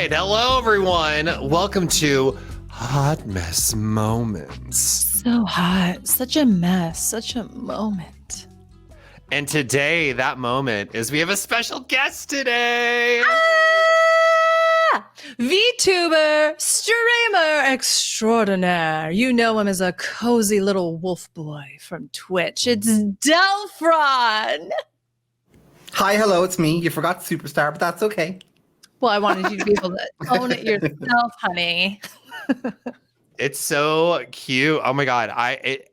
right. Hello, everyone. Welcome to Hot Mess Moments. So hot. Such a mess. Such a moment. And today, that moment is we have a special guest today. VTuber, streamer extraordinaire. You know him as a cozy little wolf boy from Twitch. It's DELPHRON. Hi, hello, it's me. You forgot Superstar, but that's okay. Well, I wanted you to be able to own it yourself, honey. It's so cute. Oh my God.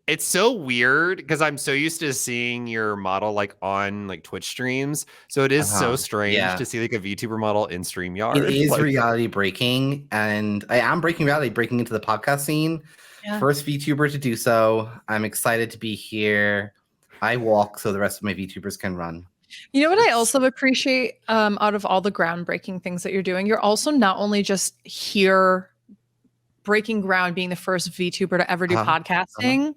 It's so weird because I'm so used to seeing your model like on like Twitch streams. So it is so strange to see like a VTuber model in StreamYard. It is like, reality breaking, and I am breaking reality, breaking into the podcast scene. Yeah. First VTuber to do so. I'm excited to be here. I walk so the rest of my VTubers can run. You know what I also appreciate out of all the groundbreaking things that you're doing? You're also not only just here breaking ground, being the first VTuber to ever do podcasting,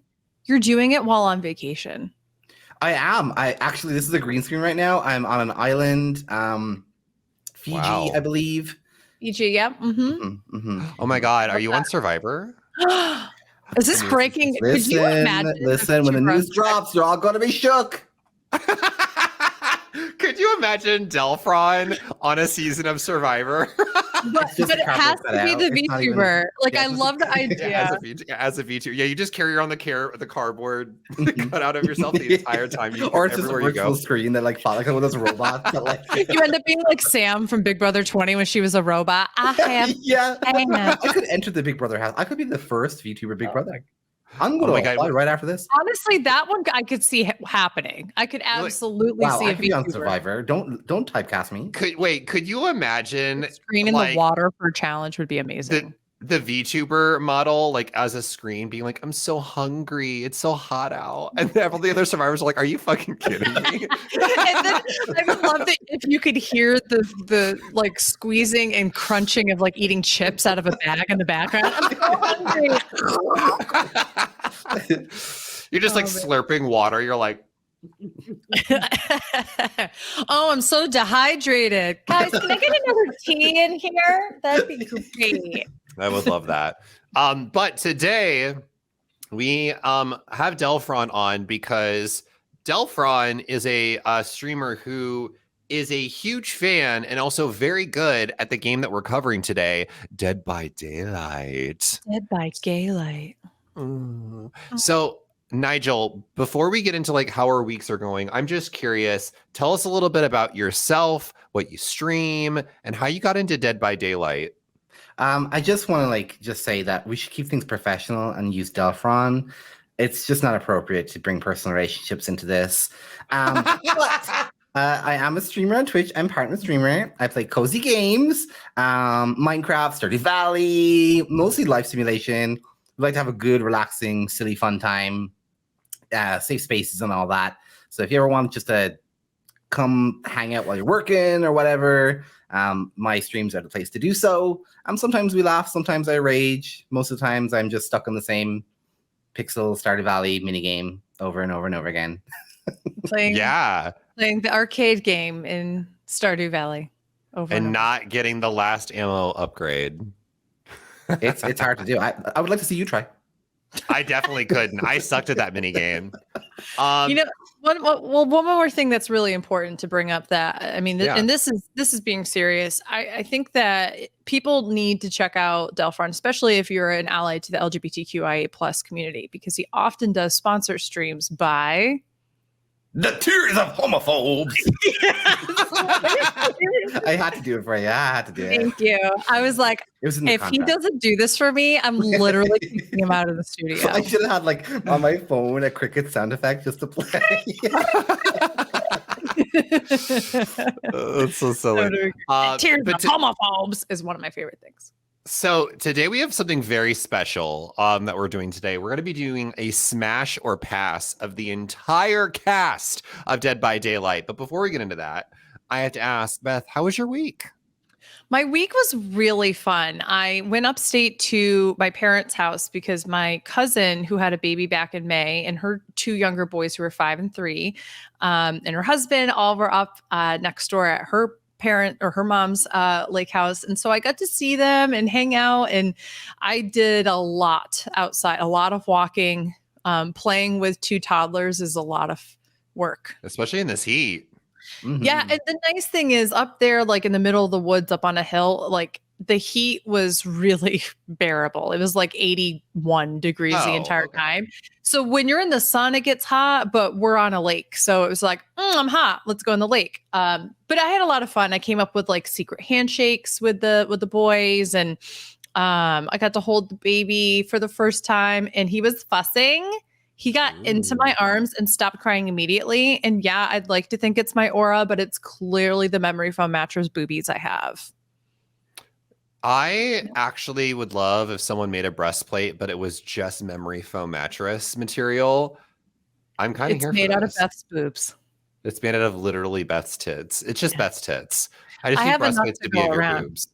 you're doing it while on vacation. I am. This is a green screen right now. I'm on an island, Fiji, I believe. Fiji, yeah. Oh my God. Are you on Survivor? Is this breaking? Could you imagine? Listen, when the news drops, you're all going to be shook. Could you imagine DELPHRON on a season of Survivor? But it has to be the VTuber. I love the idea. As a VTuber. Yeah, you just carry around the cardboard cut out of yourself the entire time. Or it's just a virtual screen that follows like one of those robots. You end up being like Sam from Big Brother 20 when she was a robot. I could enter the Big Brother house. I could be the first VTuber Big Brother. I'm going to apply right after this. Honestly, that one I could see happening. I could absolutely see I could be on Survivor. Don't typecast me. Could you imagine the screen in the water for a challenge would be amazing. The VTuber model, like as a screen, being like, "I'm so hungry. It's so hot out," and all the other survivors are like, "Are you fucking kidding me?" And then I would love that if you could hear the like squeezing and crunching of like eating chips out of a bag in the background. I'm so hungry. You're just slurping water. You're like, oh, I'm so dehydrated. Guys, can I get another tea in here? That'd be great. I would love that. But today we have DELPHRON on because DELPHRON is a streamer who is a huge fan and also very good at the game that we're covering today, Dead by Daylight. Dead by Daylight. So, Nigel, before we get into how our weeks are going, I'm just curious. Tell us a little bit about yourself, what you stream, and how you got into Dead by Daylight. I just want to just say that we should keep things professional and use DELPHRON. It's just not appropriate to bring personal relationships into this. But I am a streamer on Twitch. I'm partner streamer. I play cozy games, Minecraft, Stardew Valley, mostly life simulation. We like to have a good, relaxing, silly, fun time, safe spaces and all that. So if you ever want just to come hang out while you're working or whatever, my streams are the place to do so. Sometimes we laugh, sometimes I rage. Most of the times I'm just stuck in the same pixel Stardew Valley minigame over and over and over again. Playing the arcade game in Stardew Valley over and not getting the last ammo upgrade. It's hard to do. I would like to see you try. I definitely couldn't. I sucked at that mini game. One more thing that's really important to bring up and this is being serious. I think that people need to check out DELPHRON, especially if you're an ally to the LGBTQIA plus community, because he often does sponsor streams by the tears of homophobes. I had to do it for you. I had to do it. Thank you. I was like, if he doesn't do this for me, I'm literally kicking him out of the studio. I should have had on my phone a cricket sound effect just to play. That's so silly. Tears of homophobes is one of my favorite things. So today we have something very special that we're doing today. We're going to be doing a smash or pass of the entire cast of Dead by Daylight. But before we get into that, I have to ask, Beth, how was your week? My week was really fun. I went upstate to my parents' house because my cousin, who had a baby back in May, and her two younger boys who were 5 and 3, and her husband, all were up next door at her parent or her mom's lake house. And so I got to see them and hang out. And I did a lot outside, a lot of walking. Playing with 2 toddlers is a lot of work. Especially in this heat. Mhm. Yeah. And the nice thing is up there, like in the middle of the woods up on a hill, like the heat was really bearable. It was like 81 degrees the entire time. So when you're in the sun, it gets hot, but we're on a lake. So it was like, I'm hot. Let's go in the lake. But I had a lot of fun. I came up with like secret handshakes with the boys, and I got to hold the baby for the first time, and he was fussing. He got into my arms and stopped crying immediately. And yeah, I'd like to think it's my aura, but it's clearly the memory foam mattress boobies I have. I actually would love if someone made a breastplate, but it was just memory foam mattress material. I'm kind of here for this. It's made out of Beth's boobs. It's made out of literally Beth's tits. It's just Beth's tits. I just I need have enough breastplates to to be go in your around. boobs.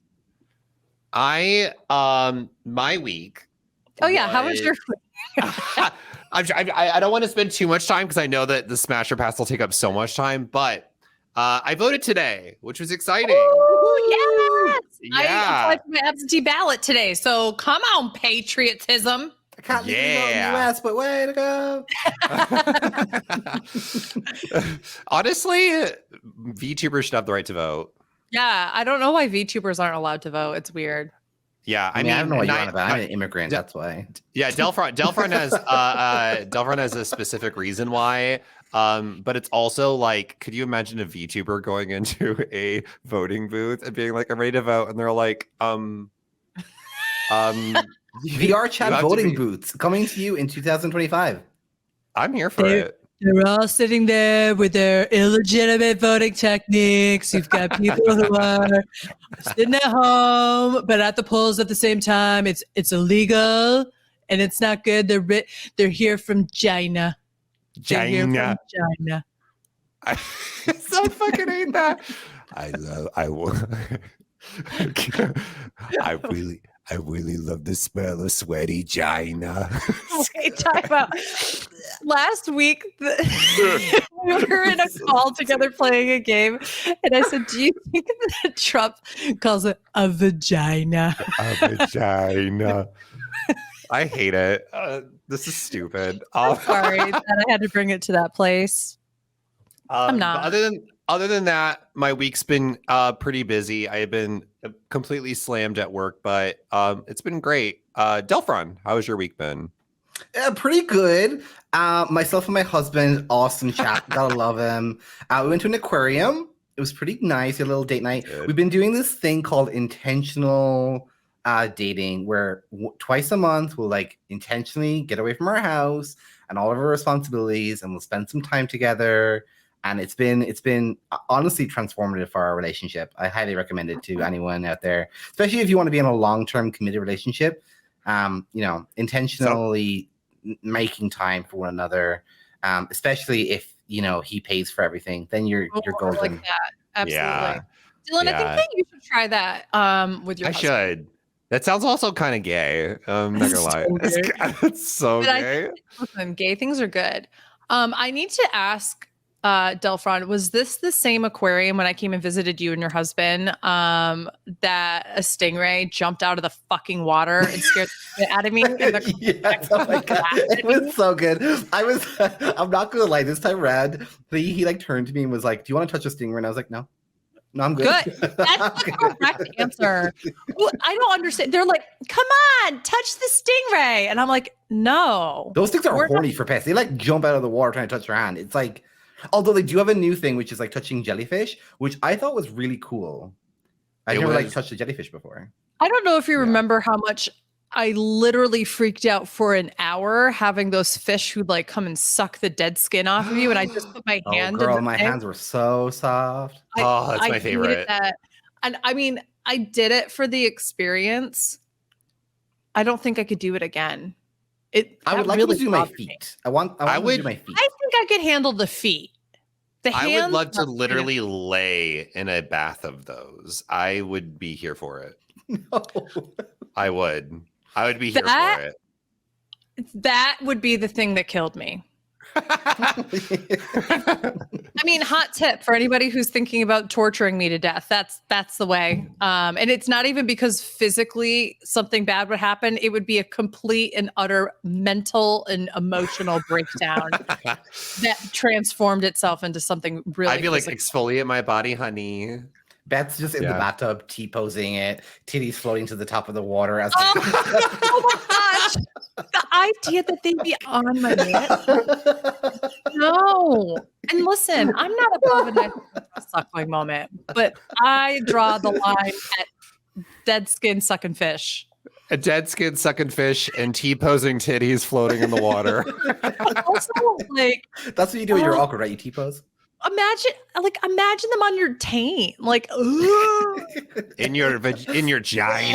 My week. Oh yeah, how was your I don't want to spend too much time because I know that the Smasher Pass will take up so much time, but I voted today, which was exciting. Ooh, yes! Yeah. I applied for my absentee ballot today, so come on, patriotism. I can't believe you vote in the US, but way to go. Honestly, VTubers should have the right to vote. Yeah, I don't know why VTubers aren't allowed to vote. It's weird. Yeah, I mean, I don't know what you're on about. I'm an immigrant, that's why. Yeah, DELPHRON has a specific reason why. But it's also like, could you imagine a VTuber going into a voting booth and being like, I'm ready to vote, and they're like, VR chat voting booths coming to you in 2025. I'm here for it. They're all sitting there with their illegitimate voting techniques. You've got people who are sitting at home, but at the polls at the same time. It's illegal and it's not good. They're here from China. China. I so fucking hate that. I really love the smell of sweaty China. Okay, talk about last week. We were in a call together playing a game, and I said, "Do you think that Trump calls it a vagina?" A vagina. I hate it. This is stupid. I'm sorry that I had to bring it to that place. I'm not. Other than that, my week's been pretty busy. I have been completely slammed at work, but it's been great. DELPHRON, how has your week been? Pretty good. Myself and my husband, awesome chap. Gotta love him. We went to an aquarium. It was pretty nice. A little date night. Good. We've been doing this thing called intentional dating, where twice a month we'll like intentionally get away from our house and all of our responsibilities, and we'll spend some time together. And it's been honestly transformative for our relationship. I highly recommend it to anyone out there, especially if you want to be in a long-term committed relationship. Intentionally making time for one another, especially if he pays for everything, then you're golden. Like that. Absolutely. Yeah. Dylan, Yeah. I think that you should try that with your husband. Should. That sounds also kind of gay. I'm not gonna lie. It's so gay. Listen, gay things are good. I need to ask DELPHRON, was this the same aquarium when I came and visited you and your husband that a stingray jumped out of the fucking water and scared the shit out of me? Yes, oh my God. It was so good. I'm not gonna lie, this time around, he like turned to me and was like, do you want to touch a stingray? And I was like, no, I'm good. Good. That's the correct answer. Well, I don't understand. They're like, come on, touch the stingray. And I'm like, no. Those things are horny for pets. They like jump out of the water trying to touch your hand. It's like, although they do have a new thing, which is like touching jellyfish, which I thought was really cool. I've never like touched a jellyfish before. I don't know if you remember how much I literally freaked out for an hour having those fish who like come and suck the dead skin off of you, and I just put my hand. Girl, my hands were so soft. That's my favorite. That. And I mean, I did it for the experience. I don't think I could do it again. I would like to do my feet. I want to do my feet. I think I could handle the feet. I would love to literally lay in a bath of those. I would be here for it. No. I would be here for it. That would be the thing that killed me. I mean, mean, hot tip for anybody who's thinking about torturing me to death. That's the way. And it's not even because physically something bad would happen. It would be a complete and utter mental and emotional breakdown that transformed itself into something really. I feel like exfoliate my body, honey. Beth's just in the bathtub, T-posing it, titties floating to the top of the water. As oh my gosh. The idea that they'd be on my neck. No. And listen, I'm not above a nice suckling moment, but I draw the line at dead skin sucking fish. A dead skin sucking fish and T-posing titties floating in the water. Also, like, that's what you do when you're awkward, right? You T-pose? Imagine them on your taint, like in your vagina.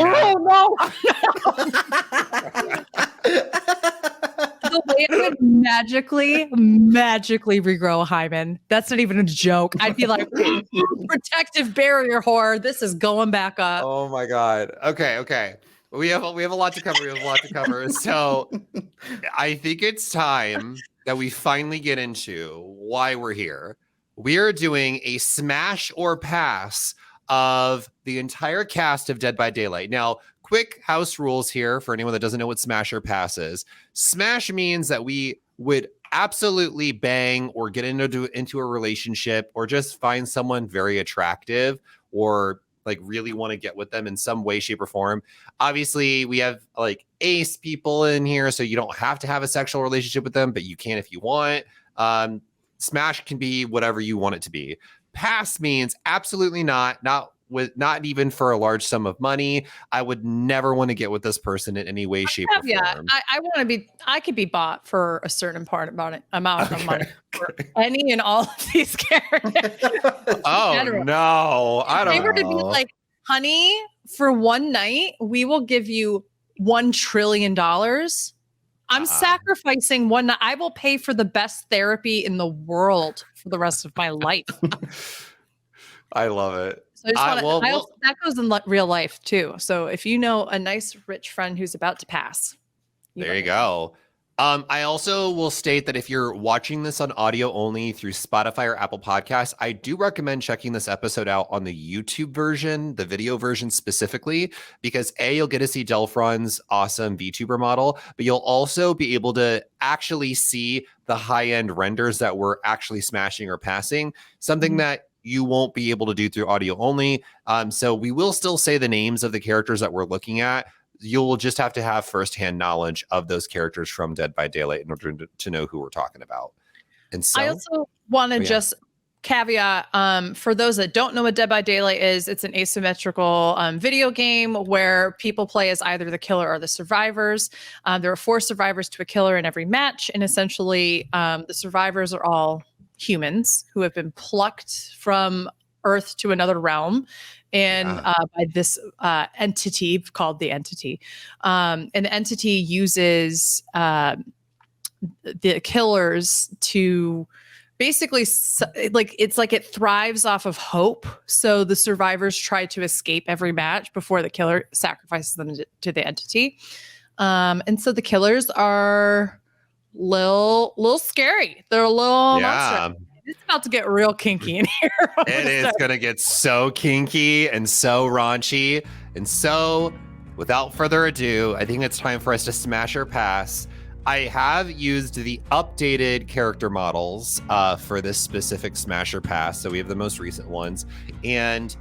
Oh no! The way I would magically regrow a hymen. That's not even a joke. I'd be like, protective barrier horror. This is going back up. Oh my god. Okay. We have a lot to cover. So I think it's time that we finally get into why we're here. We are doing a smash or pass of the entire cast of Dead by Daylight. Now, quick house rules here for anyone that doesn't know what smash or pass is. Smash means that we would absolutely bang or get into a relationship or just find someone very attractive or like really want to get with them in some way, shape, or form. Obviously, we have like ace people in here, so you don't have to have a sexual relationship with them, but you can if you want. Smash can be whatever you want it to be. Pass means absolutely not even for a large sum of money. I would never want to get with this person in any way, shape, or form. I could be bought for a certain amount of money for any and all of these characters. Oh no, I don't know. They were to be like, honey, for one night, we will give you $1 trillion. I'm sacrificing one night. I will pay for the best therapy in the world for the rest of my life. I love it. So that goes in real life too. So if you know a nice rich friend who's about to pass, there you go. I also will state that if you're watching this on audio only through Spotify or Apple Podcasts, I do recommend checking this episode out on the YouTube version, the video version specifically, because you'll get to see DELPHRON's awesome VTuber model, but you'll also be able to actually see the high-end renders that we're actually smashing or passing, something that you won't be able to do through audio only. So we will still say the names of the characters that we're looking at. You'll just have to have firsthand knowledge of those characters from Dead by Daylight in order to know who we're talking about. And so I also want to just caveat for those that don't know what Dead by Daylight is, it's an asymmetrical video game where people play as either the killer or the survivors. There are 4 survivors to a killer in every match. And essentially the survivors are all humans who have been plucked from Earth to another realm. And by this entity called the Entity. And the Entity uses the killers to basically, it's like it thrives off of hope. So the survivors try to escape every match before the killer sacrifices them to the Entity. And so the killers are little scary. They're a little monster. It's about to get real kinky in here. It is going to get so kinky and so raunchy. And so, without further ado, I think it's time for us to smash or pass. I have used the updated character models for this specific smash or pass. So we have the most recent ones. And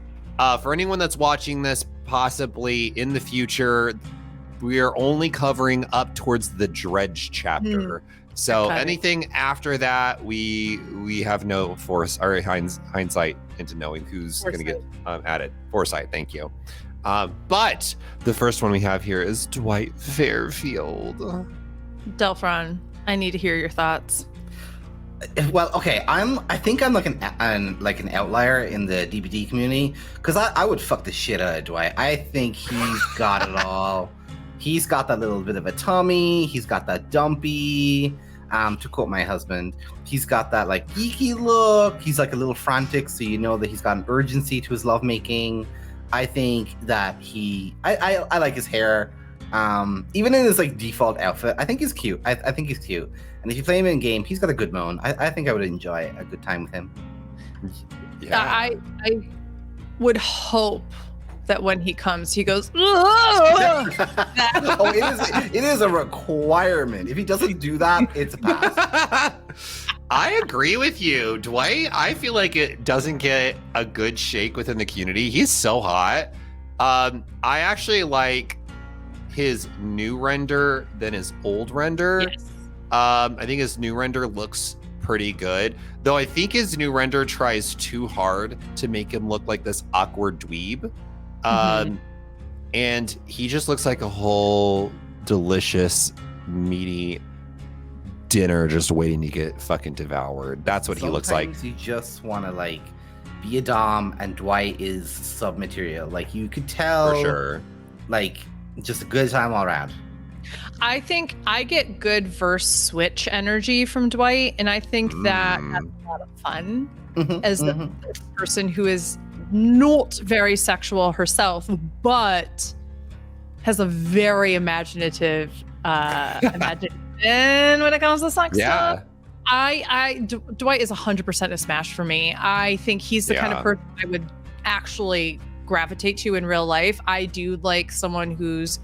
for anyone that's watching this possibly in the future, we are only covering up towards the Dredge chapter. So anything after that, we have no hindsight into knowing who's going to get added. Foresight, thank you. But the first one we have here is Dwight Fairfield. DELPHRON, I need to hear your thoughts. Well, okay, I think I'm like an outlier in the DBD community because I would fuck the shit out of Dwight. I think he's got it all. He's got that little bit of a tummy. He's got that dumpy. To quote my husband, he's got that like geeky look. He's like a little frantic, so you know that he's got an urgency to his lovemaking. I think that I like his hair. Even in his like default outfit, I think he's cute. I think he's cute. And if you play him in game, he's got a good moan. I think I would enjoy a good time with him. Yeah. I would hope that when he comes, he goes, oh, it is a requirement. If he doesn't do that, it's a pass. I agree with you, Dwight. I feel like it doesn't get a good shake within the community. He's so hot. I actually like his new render than his old render. yes. I think his new render looks pretty good, though I think his new render tries too hard to make him look like this awkward dweeb. And he just looks like a whole delicious, meaty dinner just waiting to get fucking devoured. That's what he looks like. Sometimes you just want to like be a dom, and Dwight is sub material. Like you could tell, For sure. like just a good time all around. I think I get good verse switch energy from Dwight, and I think that that's a lot of fun as a person who is not very sexual herself, but has a very imaginative imagination when it comes to sex stuff. Dwight is 100% a smash for me. I think he's the kind of person I would actually gravitate to in real life. I do like someone who's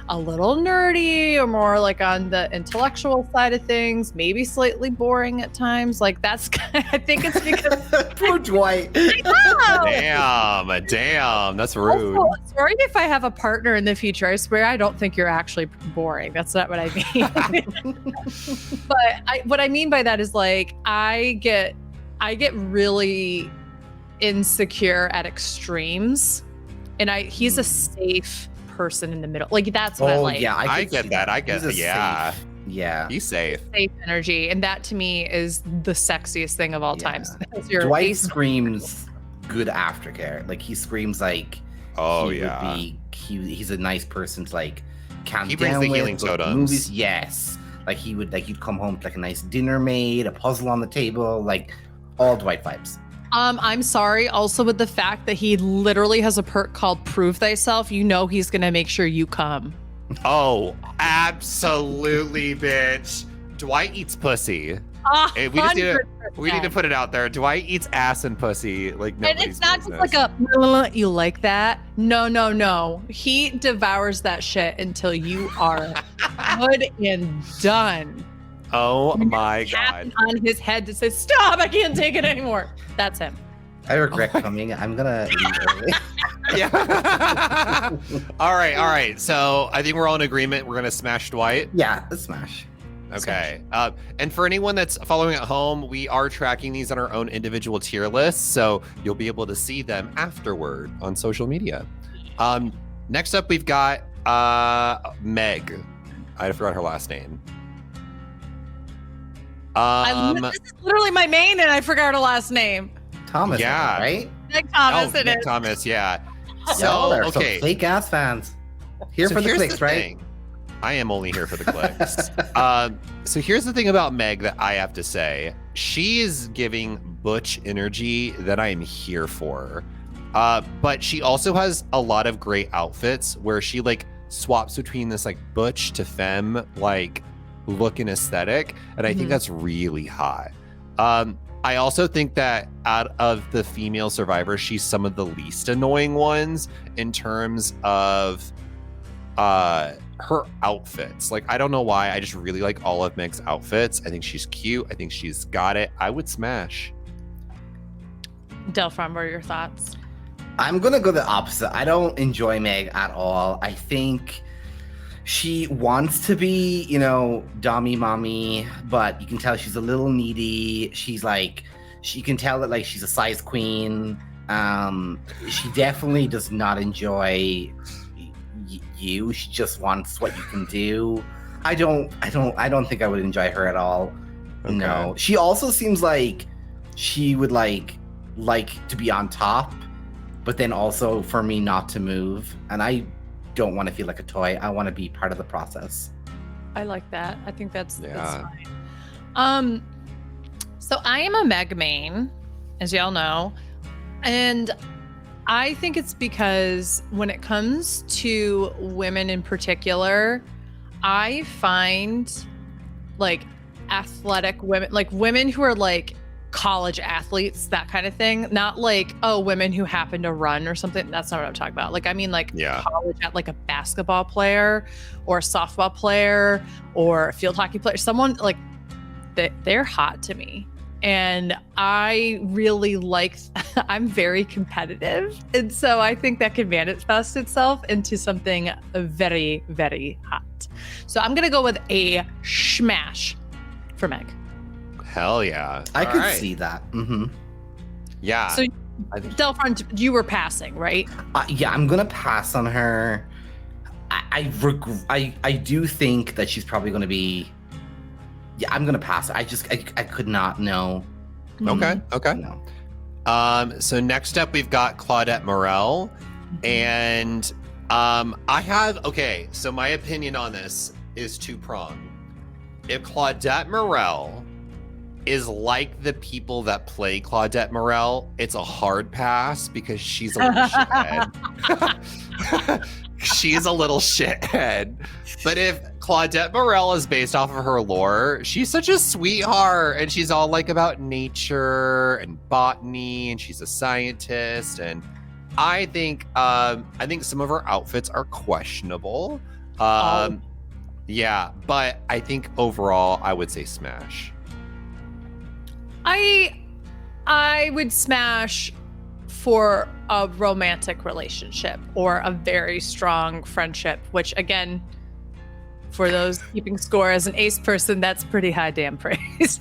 a little nerdy or more like on the intellectual side of things, maybe slightly boring at times. Like that's, I think it's because poor Dwight. Damn, that's rude. Also, sorry if I have a partner in the future. I swear I don't think you're actually boring. That's not what I mean. But what I mean by that is like I get really insecure at extremes, and he's a safe person in the middle. Like that's what I like. Yeah, I get that. I get that. Yeah. Safe. Yeah. He's safe. Safe energy. And that to me is the sexiest thing of all times. Dwight screams good aftercare. Like he screams like he's a nice person to like calm down. He brings the healing totems. Movies, yes. Like he would like you'd come home with like a nice dinner made, a puzzle on the table, like all Dwight vibes. I'm sorry. Also, with the fact that he literally has a perk called "Prove Thyself," you know he's gonna make sure you come. Oh, absolutely, bitch. Dwight eats pussy. Hey, we need to put it out there. Dwight eats ass and pussy. Like and it's not business. Just like you like that. No. He devours that shit until you are good and done. Oh my God. On his head to say, stop, I can't take it anymore. That's him. I regret coming. I'm gonna leave early. Yeah. All right. So I think we're all in agreement. We're gonna smash Dwight. Yeah, let's smash. Okay. And for anyone that's following at home, we are tracking these on our own individual tier lists, so you'll be able to see them afterward on social media. Next up, we've got Meg. I forgot her last name. This is literally my main, and I forgot her last name. Thomas, yeah, right? Nick Thomas. Nick Thomas, yeah. So okay, fake ass fans here for the clicks, right? I am only here for the clicks. So here's the thing about Meg that I have to say: she is giving butch energy that I am here for. But she also has a lot of great outfits where she like swaps between this like butch to femme like look and aesthetic, and I think that's really hot. I also think that out of the female survivors, she's some of the least annoying ones in terms of her outfits. Like, I don't know why, I just really like all of Meg's outfits. I think she's cute. I think she's got it. I would smash. DELPHRON, what are your thoughts? I'm gonna go the opposite. I don't enjoy Meg at all. I think she wants to be, dommy mommy, but you can tell she's a little needy. She's like, you can tell that like she's a size queen. She definitely does not enjoy you. She just wants what you can do. I don't think I would enjoy her at all. Okay. No. She also seems like she would like to be on top, but then also for me not to move. And I don't want to feel like a toy. I want to be part of the process. I like that. I think that's fine. So I am a Meg main, as y'all know, and I think it's because when it comes to women in particular, I find like athletic women, like women who are like college athletes, that kind of thing. Not like, oh, women who happen to run or something. That's not what I'm talking about. Like, I mean, like college, like a basketball player or a softball player or a field hockey player, someone like they're hot to me. And I really like, I'm very competitive. And so I think that can manifest itself into something very, very hot. So I'm going to go with a smash for Meg. Hell yeah. I could see that. Mm-hmm. Yeah. So DELPHRON, you were passing, right? Yeah, I'm going to pass on her. I do think that she's probably going to be, yeah, I'm gonna pass. I could not know. Okay. No. So next up we've got Claudette Morel, and so my opinion on this is two-pronged. If Claudette Morel is like the people that play Claudette Morel, it's a hard pass because she's a little shithead. She's a little shithead. But if Claudette Morel is based off of her lore, she's such a sweetheart, and she's all like about nature and botany, and she's a scientist. And I think some of her outfits are questionable. Yeah, but I think overall I would say smash. I would smash for a romantic relationship or a very strong friendship, which again, for those keeping score as an ace person, that's pretty high damn praise.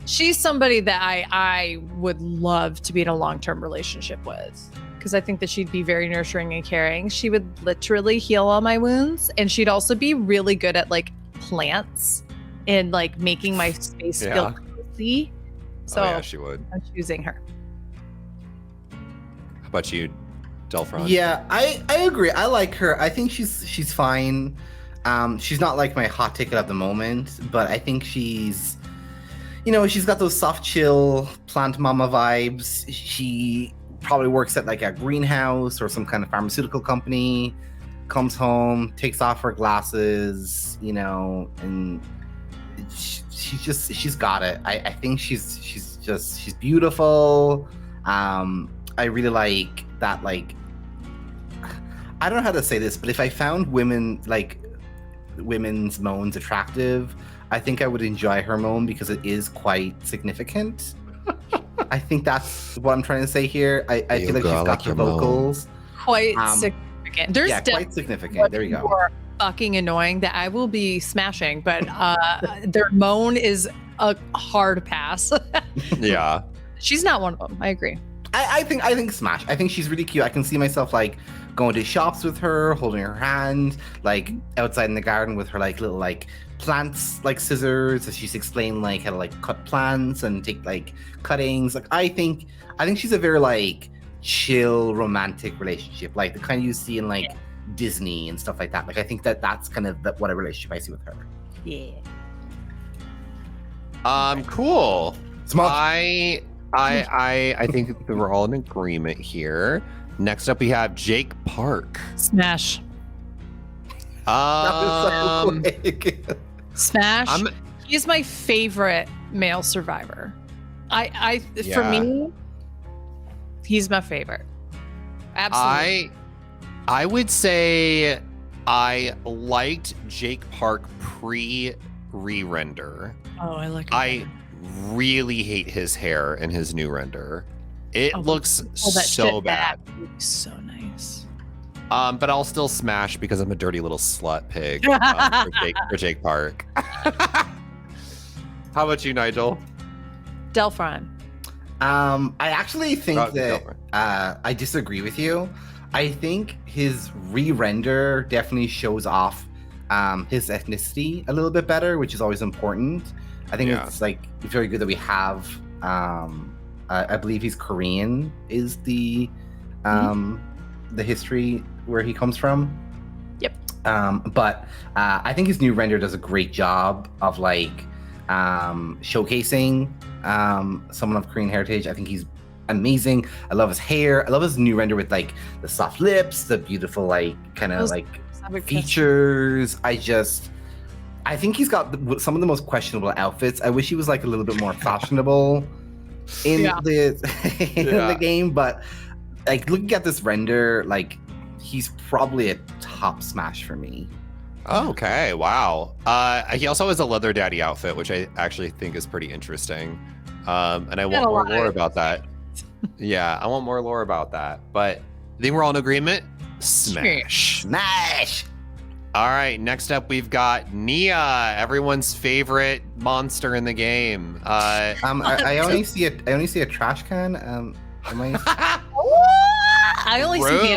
She's somebody that I would love to be in a long-term relationship with, because I think that she'd be very nurturing and caring. She would literally heal all my wounds, and she'd also be really good at like plants and like making my space feel cozy. So yeah, she would. I'm choosing her. How about you, DELPHRON? Yeah, I agree. I like her. I think she's fine. She's not like my hot ticket at the moment, but I think she's got those soft, chill plant mama vibes. She probably works at like a greenhouse or some kind of pharmaceutical company, comes home, takes off her glasses, and she's got it. I think she's beautiful. I really like that, like, I don't know how to say this, but if I found women's moans attractive, I think I would enjoy her moan because it is quite significant. I think that's what I'm trying to say here. I feel like she's got the vocals. Quite significant. There's quite significant. There you go. Fucking annoying that I will be smashing, but their moan is a hard pass. Yeah. She's not one of them. I agree. I think smash. I think she's really cute. I can see myself like going to shops with her, holding her hand, like outside in the garden with her like little like plants, like scissors, as she's explained like how to like cut plants and take like cuttings. Like I think she's a very like chill romantic relationship, like the kind you see in like Disney and stuff like that. Like I think that's kind of what a relationship I see with her. Yeah. Cool. Smash. I think that we're all in agreement here. Next up, we have Jake Park. Smash. Smash. He's my favorite male survivor. For me, he's my favorite. Absolutely. I would say I liked Jake Park pre-re-render. Oh, I like it. I really hate his hair in his new render. It looks so bad. So nice. But I'll still smash because I'm a dirty little slut pig for Jake Park. How about you, Nigel? DELPHRON. I actually think I disagree with you. I think his re-render definitely shows off his ethnicity a little bit better, which is always important. I think it's like very good that we have. I believe he's Korean. Is the history where he comes from? Yep. But I think his new render does a great job of like showcasing someone of Korean heritage. I think he's amazing. I love his hair. I love his new render with like the soft lips, the beautiful like kind of like features. I think he's got some of the most questionable outfits. I wish he was like a little bit more fashionable in the game, but like looking at this render, like he's probably a top smash for me. Okay, wow. He also has a leather daddy outfit, which I actually think is pretty interesting. And I want more lore about that. Yeah, I want more lore about that. But I think we're all in agreement. Smash. All right, next up we've got Nia, everyone's favorite monster in the game. I only see a trash can. I only see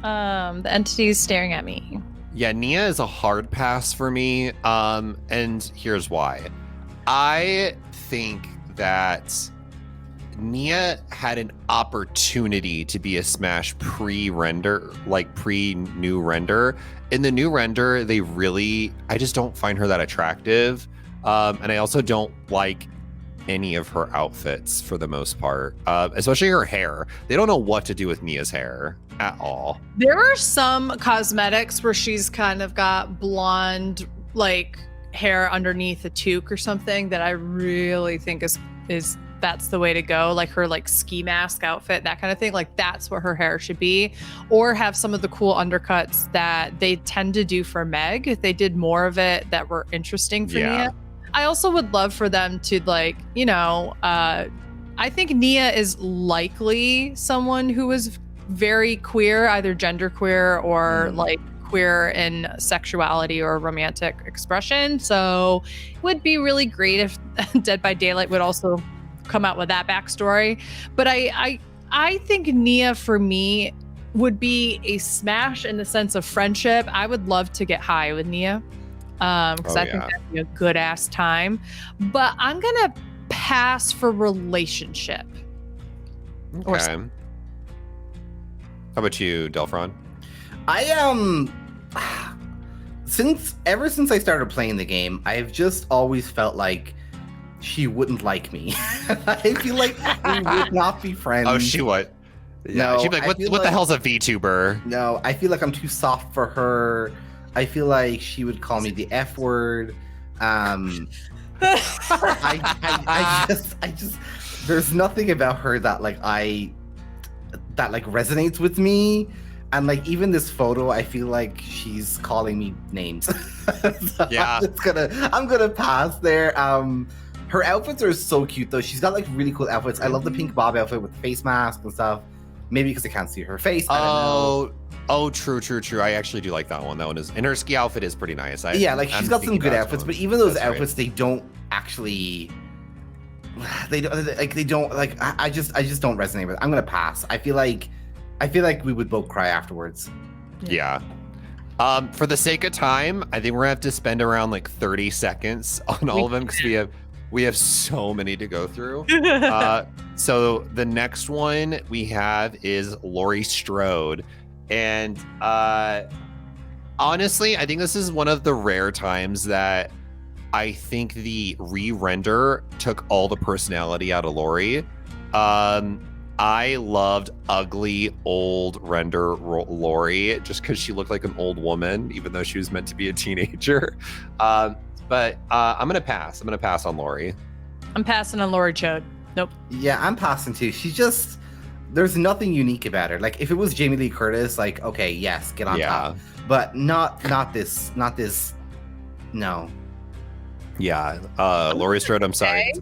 the entities staring at me. Yeah, Nia is a hard pass for me. And here's why. I think that Nia had an opportunity to be a smash pre-render, like pre-new render. In the new render, I just don't find her that attractive. And I also don't like any of her outfits for the most part, especially her hair. They don't know what to do with Nia's hair at all. There are some cosmetics where she's kind of got blonde, like hair underneath a toque or something that I really think is that's the way to go, like her like ski mask outfit, that kind of thing. Like that's what her hair should be, or have some of the cool undercuts that they tend to do for Meg. If they did more of it that were interesting for Nia. I also would love for them to like, I think Nia is likely someone who is very queer, either genderqueer or like queer in sexuality or romantic expression. So it would be really great if Dead by Daylight would also come out with that backstory. But I think Nia for me would be a smash in the sense of friendship. I would love to get high with Nia because I think that'd be a good ass time. But I'm gonna pass for relationship. Okay. How about you, DELPHRON? Ever since I started playing the game, I've just always felt like she wouldn't like me. I feel like we would not be friends. Oh, she would. Yeah, no, she'd be like, what the hell's a VTuber? No, I feel like I'm too soft for her. I feel like she would call me the F word. I just there's nothing about her that resonates with me. And like even this photo, I feel like she's calling me names. So yeah. I'm gonna pass there. Her outfits are so cute though. She's got like really cool outfits. I love the pink bob outfit with the face mask and stuff. Maybe because I can't see her face. I don't know. Oh, true. I actually do like that one. That one is, and her ski outfit is pretty nice. She's got some good outfits, but even those outfits, they don't actually. I just don't resonate with it. I'm gonna pass. I feel like we would both cry afterwards. Yeah. For the sake of time, I think we're gonna have to spend around like 30 seconds on all of them because we have so many to go through. So the next one we have is Laurie Strode. And honestly, I think this is one of the rare times that I think the re-render took all the personality out of Laurie. I loved ugly old render Laurie just because she looked like an old woman, even though she was meant to be a teenager. But I'm gonna pass. I'm gonna pass on Laurie. I'm passing on Laurie Strode. Nope. Yeah, I'm passing too. She's just there's nothing unique about her. Like if it was Jamie Lee Curtis, like okay, yes, get on top. But not this. No. Yeah, Laurie Strode. I'm sorry.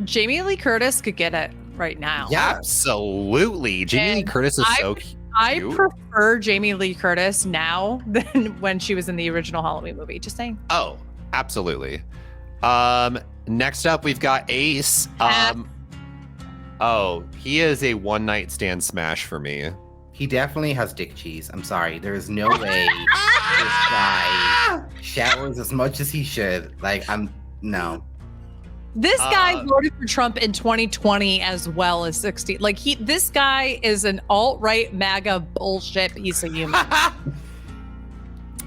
Jamie Lee Curtis could get it right now. Yeah, absolutely. Jamie Lee Curtis is so cute. I prefer Jamie Lee Curtis now than when she was in the original Halloween movie. Just saying. Oh, absolutely. Next up, we've got Ace. He is a one night stand smash for me. He definitely has dick cheese. I'm sorry. There is no way this guy showers as much as he should. No. This guy voted for Trump in 2020 as well as 16. Like this guy is an alt-right MAGA bullshit piece of human.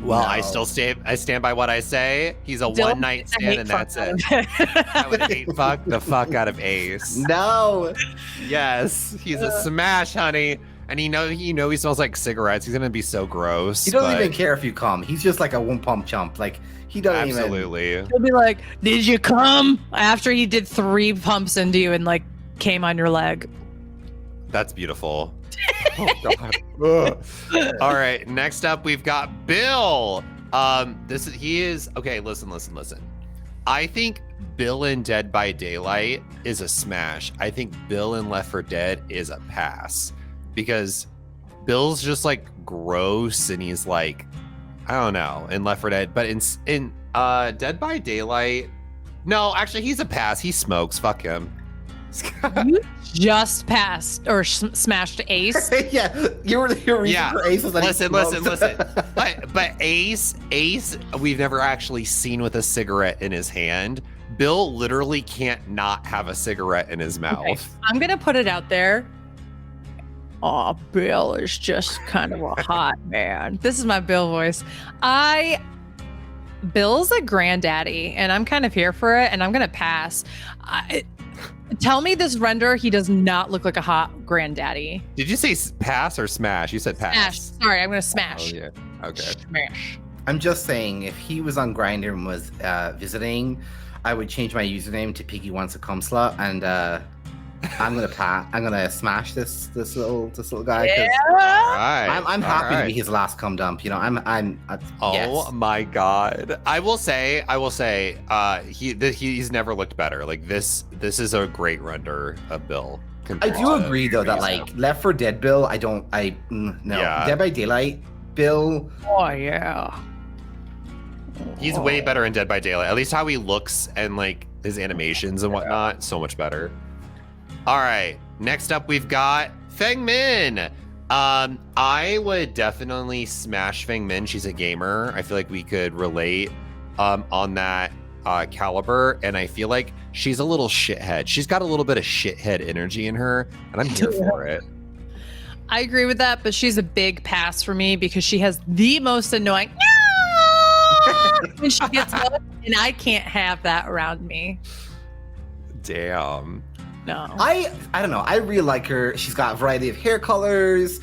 Well, no. I stand by what I say. He's a one night stand and that's it. I would hate fuck the fuck out of Ace. No. Yes, he's a smash, honey. and he smells like cigarettes. He's gonna be so gross. He doesn't even care if you come. He's just like a one pump chump. Like he doesn't absolutely. He'll be like, "Did you come?" After he did 3 pumps into you and like came on your leg. That's beautiful. Oh God. All right. Next up, we've got Bill. He is okay. Listen. I think Bill in Dead by Daylight is a smash. I think Bill in Left 4 Dead is a pass because Bill's just like gross and he's like, I don't know, in Left 4 Dead, but in Dead by Daylight, no, actually he's a pass. He smokes. Fuck him. You just passed or smashed Ace. Yeah, your reason for Ace was that listen. But Ace, we've never actually seen with a cigarette in his hand. Bill literally can't not have a cigarette in his mouth. Okay. I'm gonna put it out there. Oh, Bill is just kind of a hot man. This is my Bill voice. Bill's a granddaddy, and I'm kind of here for it, and I'm gonna pass. Tell me this render, he does not look like a hot granddaddy. Did you say pass or smash? You said pass. Smash. Sorry, I'm going to smash. Oh, yeah. Okay. Smash. I'm just saying, if he was on Grindr and was visiting, I would change my username to Piggy Wants a Cum Slut, and I'm gonna smash this little guy. Yeah. Right. I'm happy to be his last cum dump. You know, Oh yes. my God! I will say, he's never looked better. Like this is a great render of Bill. I do agree though that like Left 4 Dead Bill, no. Yeah. Dead by Daylight Bill. Oh yeah. He's way better in Dead by Daylight. At least how he looks and like his animations and whatnot, so much better. All right, next up we've got Feng Min. I would definitely smash Feng Min. She's a gamer. I feel like we could relate on that caliber, and I feel like she's a little shithead. She's got a little bit of shithead energy in her, and I'm here for it. I agree with that, but she's a big pass for me because she has the most annoying when she gets up, and I can't have that around me. Damn. No. I don't know. I really like her. She's got a variety of hair colors,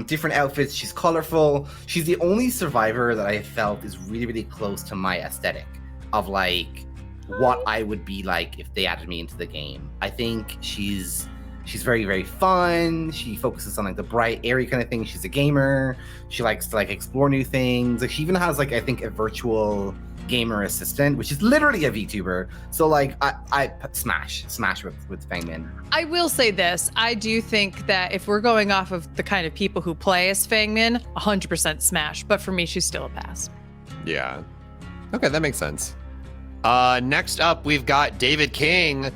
different outfits. She's colorful. She's the only survivor that I felt is really, really close to my aesthetic of like what I would be like if they added me into the game. I think she's very, very fun. She focuses on like the bright, airy kind of thing. She's a gamer. She likes to like explore new things. Like she even has like I think a virtual gamer assistant, which is literally a VTuber. So like I smash with Feng Min. I will say this. I do think that if we're going off of the kind of people who play as Feng Min, 100% smash. But for me, she's still a pass. Yeah. Okay, that makes sense. Next up, we've got David King.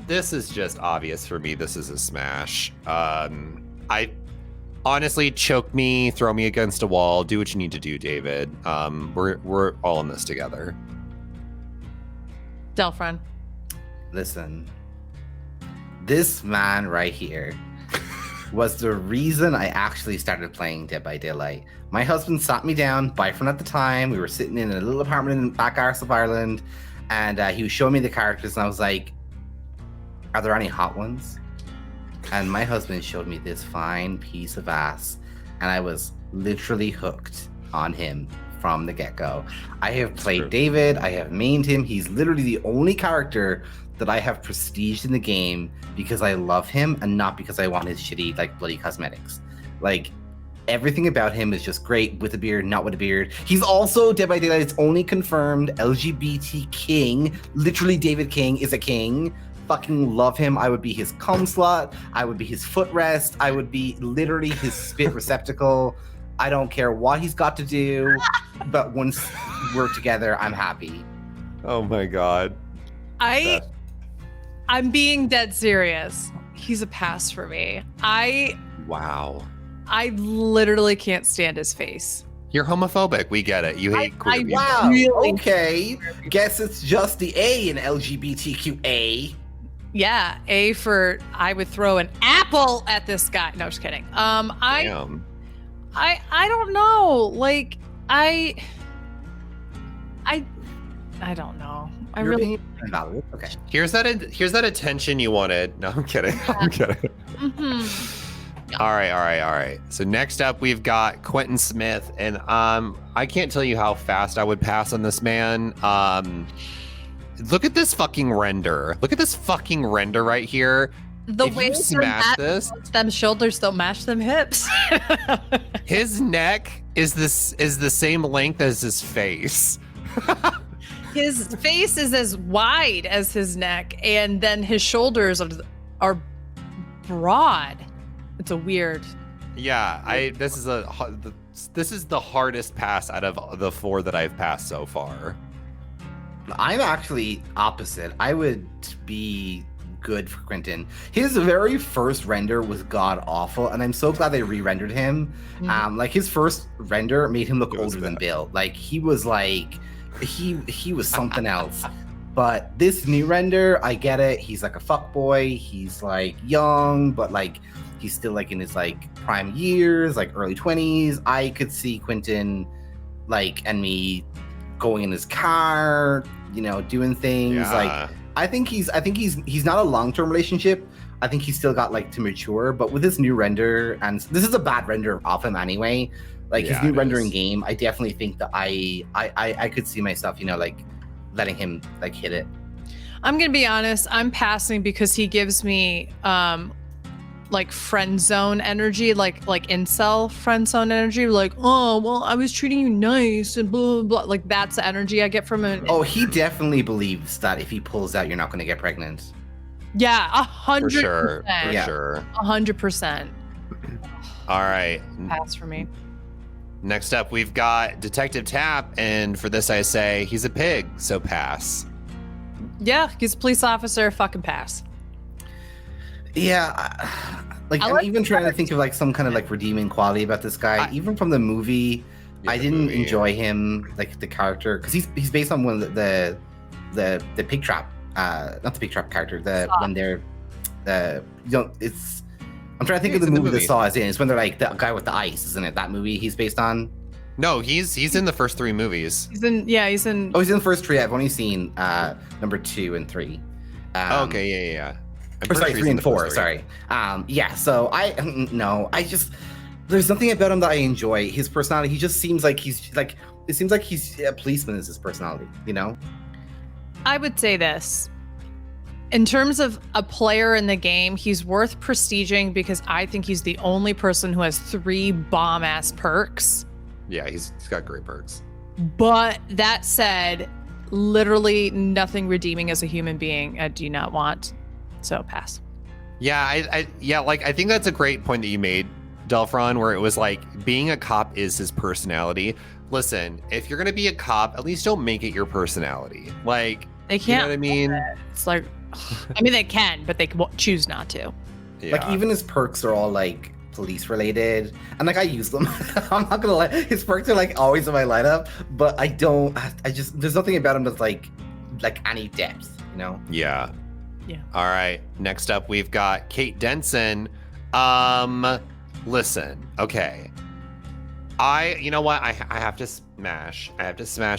This is just obvious for me. This is a smash. I honestly, choke me, throw me against a wall. Do what you need to do, David. We're all in this together. DELPHRON. Listen, this man right here was the reason I actually started playing Dead by Daylight. My husband sat me down, boyfriend at the time. We were sitting in a little apartment in the back arse of Ireland, and he was showing me the characters, and I was like, "Are there any hot ones?" And my husband showed me this fine piece of ass, and I was literally hooked on him from the get-go. I have played David, I have mained him. He's literally the only character that I have prestiged in the game because I love him and not because I want his shitty, like, bloody cosmetics. Like, everything about him is just great with a beard, not with a beard. He's also Dead by Daylight's only confirmed LGBT king. Literally, David King is a king. Fucking love him. I would be his cum slut. I would be his footrest. I would be literally his spit receptacle. I don't care what he's got to do, but once we're together, I'm happy. Oh my God. I'm being dead serious. He's a pass for me. Wow. I literally can't stand his face. You're homophobic. We get it. You hate queer people. Wow. Really okay. Guess it's just the A in LGBTQA. Yeah, A for I would throw an apple at this guy. No, just kidding. Damn. I don't know. Like I don't know. I Your really valid. Okay. Here's that attention you wanted. No, I'm kidding. I'm kidding. Mm-hmm. All right. So next up, we've got Quentin Smith, and I can't tell you how fast I would pass on this man. Look at this fucking render. Look at this fucking render right here. The if way you smash this, them shoulders don't match them hips. his neck is the same length as his face. His face is as wide as his neck, and then his shoulders are broad. It's a weird. Yeah, this is the hardest pass out of the 4 that I've passed so far. I'm actually opposite. I would be good for Quentin. His very first render was god awful, and I'm so glad they re-rendered him. Like his first render made him look older than Bill. Like he was he was something else. But this new render, I get it. He's like a fuckboy. He's like young, but like he's still like in his like prime years, like early 20s. I could see Quentin like and me going in his car, you know, doing things. Yeah. Like I think he's not a long-term relationship. I think he's still got like to mature, but with this new render, and this is a bad render of him anyway. Like his new rendering game, I definitely think that I could see myself, you know, like letting him like hit it. I'm gonna be honest, I'm passing because he gives me like friend zone energy, like incel friend zone energy, like, oh well, I was treating you nice and blah blah blah. Like that's the energy I get from him. Oh, he definitely believes that if he pulls out, you're not gonna get pregnant. Yeah, 100%. For sure. 100%. All right. Pass for me. Next up, we've got Detective Tapp, and for this I say he's a pig, so pass. Yeah, he's a police officer. Fucking pass. Yeah, like I'm even trying to think of like some kind of like redeeming quality about this guy. Even from the movie, I didn't enjoy him, like the character, because he's based on one of the pig trap, not the pig trap character. When they're you know, it's. I'm trying to think of the movie that Saw is in. It's when they're like the guy with the ice, isn't it? That movie he's based on. No, he's in the first 3 movies. He's in. Oh, he's in the first 3. I've only seen number 2 and 3. Okay, yeah. Or sorry, 3 and 4. Sorry. Yeah. So I just there's nothing about him that I enjoy. His personality. He just seems like he's a policeman. Is his personality? You know. I would say this. In terms of a player in the game, he's worth prestiging because I think he's the only person who has 3 bomb-ass perks. Yeah, he's got great perks. But that said, literally nothing redeeming as a human being I do not want. So pass. Yeah, I think that's a great point that you made, DELPHRON, where it was like being a cop is his personality. Listen, if you're gonna be a cop, at least don't make it your personality. Like they can't. You know what I mean? It's like, I mean, they can, but they choose not to. Yeah. Like even his perks are all like police related, and like I use them. I'm not gonna lie, his perks are like always in my lineup, but I just there's nothing about him that's like any depth, you know? Yeah. All right. Next up, we've got Kate Denson. Listen, okay. You know what? I have to smash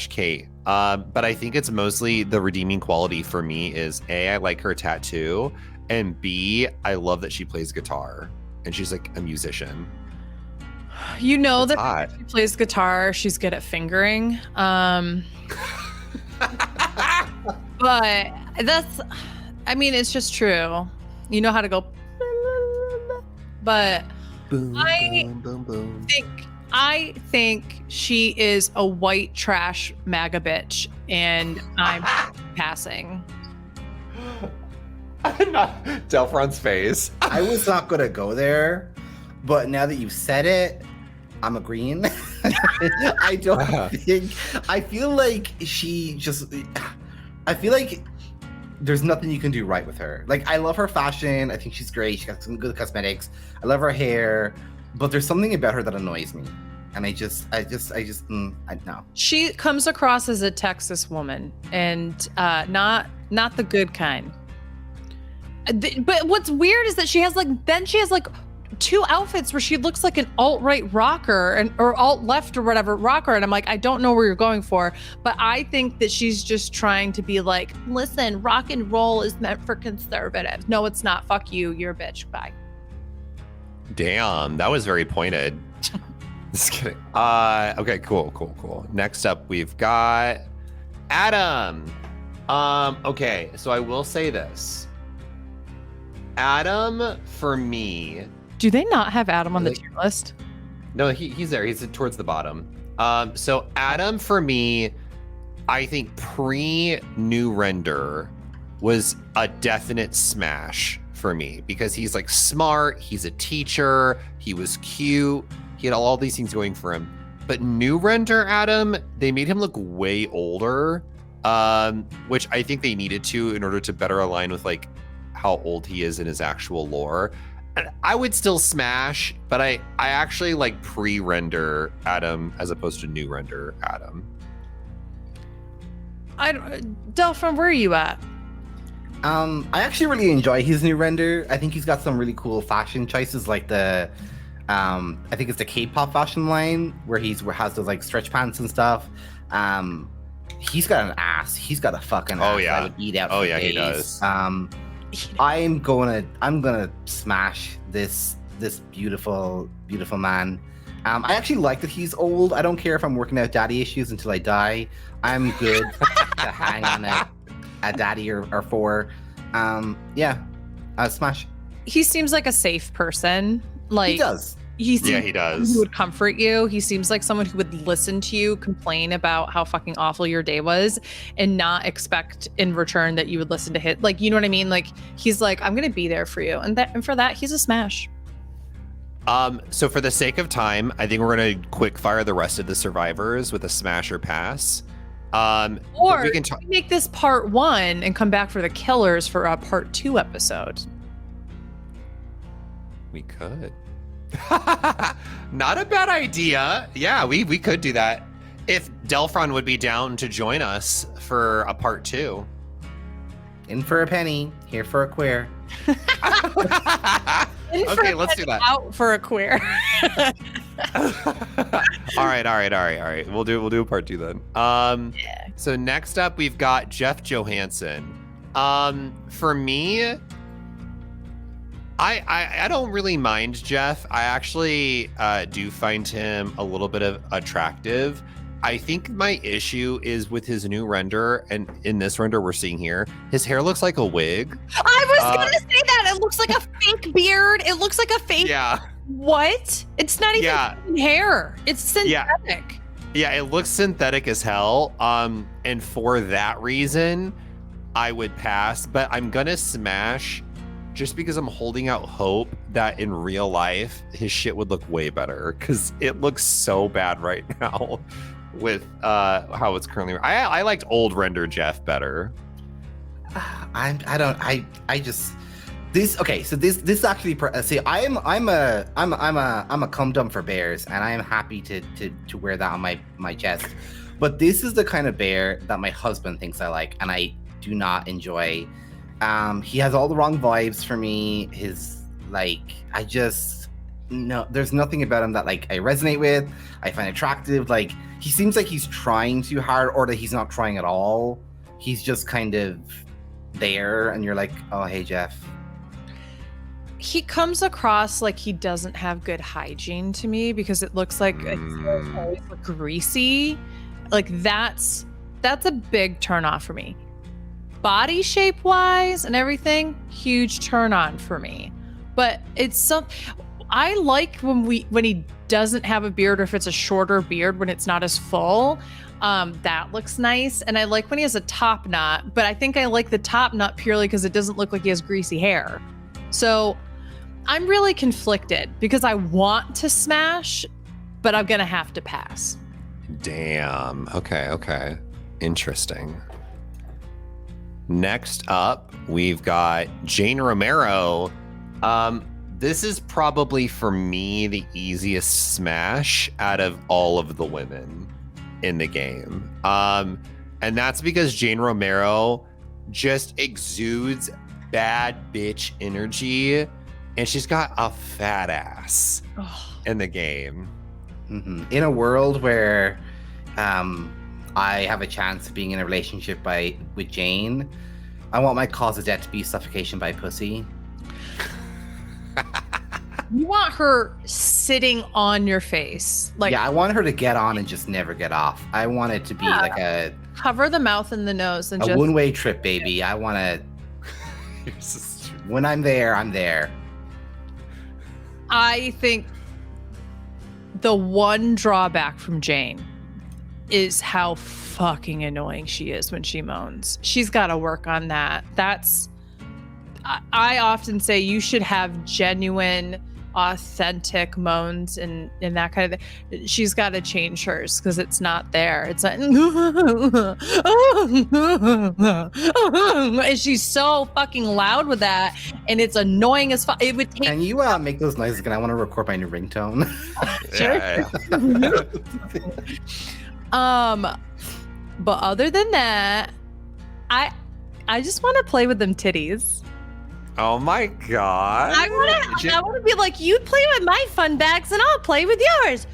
Kate. But I think it's mostly the redeeming quality for me is A, I like her tattoo, and B, I love that she plays guitar and she's like a musician. You know That's that hot. she plays guitar, she's good at fingering. But I mean, it's just true. You know how to go. But Boom, I boom, boom. I think she is a white trash MAGA bitch, and I'm passing. DELPHRON's face. I was not gonna go there, but now that you've said it, I'm agreeing. I feel like there's nothing you can do right with her. Like, I love her fashion. I think she's great. She got some good cosmetics. I love her hair, but there's something about her that annoys me. And I no. She comes across as a Texas woman, and not the good kind. But what's weird is that she has like 2 outfits where she looks like an alt-right rocker or alt-left or whatever rocker, and I'm like, I don't know where you're going for, but I think that she's just trying to be like, listen, rock and roll is meant for conservatives. No, it's not. Fuck you. You're a bitch. Bye. Damn, that was very pointed. Just kidding. Okay, cool. Next up, we've got Adam. Okay, so I will say this. Adam, for me. Do they not have Adam on the tier list? No, he's there. He's towards the bottom. So Adam, for me, I think pre-new render was a definite smash for me because he's like smart, he's a teacher, he was cute, he had all these things going for him. But new render Adam, they made him look way older, which I think they needed to in order to better align with like how old he is in his actual lore. And I would still smash, but I actually like pre-render Adam as opposed to new render Adam. DELPHRON, where are you at? I actually really enjoy his new render. I think he's got some really cool fashion choices, like the, I think it's the K-pop fashion line where has those like stretch pants and stuff. He's got an ass. He's got a fucking ass that I would eat out. For days. He does. I'm gonna smash this beautiful man. I actually like that he's old. I don't care if I'm working out daddy issues until I die. I'm good to hang on a daddy or four. Smash. He seems like a safe person. Like he does. He does. Who would comfort you. He seems like someone who would listen to you complain about how fucking awful your day was and not expect in return that you would listen to him. Like, you know what I mean? Like, he's like, I'm going to be there for you. And for that, he's a smash. So for the sake of time, I think we're going to quick fire the rest of the survivors with a smash or pass. Or we can make this part 1 and come back for the killers for a part 2 episode. We could. Not a bad idea. Yeah, we could do that. If DELPHRON would be down to join us for a part 2. In for a penny, here for a queer. Okay, let's do that. Out for a queer. All right. We'll do a part 2 then. So next up we've got Jeff Johansen. For me, I don't really mind Jeff. I actually do find him a little bit of attractive. I think my issue is with his new render, and in this render we're seeing here, his hair looks like a wig. I was gonna say that. It looks like a fake beard. It looks like a fake. Yeah. What? It's not even hair. It's synthetic. Yeah, it looks synthetic as hell. And for that reason, I would pass. But I'm gonna smash, just because I'm holding out hope that in real life his shit would look way better, because it looks so bad right now with how it's currently. I liked old render Jeff better. This actually see I'm a cum dum for bears, and I am happy to wear that on my chest. But this is the kind of bear that my husband thinks I like, and I do not enjoy. He has all the wrong vibes for me. There's nothing about him that like I resonate with. I find attractive. Like, he seems like he's trying too hard, or that he's not trying at all. He's just kind of there, and you're like, oh, hey, Jeff. He comes across like he doesn't have good hygiene to me, because it looks like it's always greasy. Like, that's a big turn off for me. Body shape wise and everything, huge turn on for me. But it's I like when he doesn't have a beard, or if it's a shorter beard when it's not as full. That looks nice. And I like when he has a top knot, but I think I like the top knot purely because it doesn't look like he has greasy hair. So I'm really conflicted because I want to smash, but I'm gonna have to pass. Damn. Okay. Interesting. Next up, we've got Jane Romero. This is probably, for me, the easiest smash out of all of the women in the game. And that's because Jane Romero just exudes bad bitch energy, and she's got a fat ass in the game. Mm-hmm. In a world where I have a chance of being in a relationship with Jane, I want my cause of death to be suffocation by pussy. You want her sitting on your face. Like, yeah, I want her to get on and just never get off. I want it to be like a cover the mouth and the nose and just one-way trip, baby. I want to. When I'm there, I'm there. I think the one drawback from Jane is how fucking annoying she is when she moans. She's got to work on that. I often say you should have genuine, authentic moans and that kind of thing. She's got to change hers because it's not there. It's like, and she's so fucking loud with that, and it's annoying as fuck. It would take. Can you make those noises again? I want to record my new ringtone. Sure. But other than that, I just want to play with them titties. Oh my god! I want to be like, you play with my fun bags, and I'll play with yours.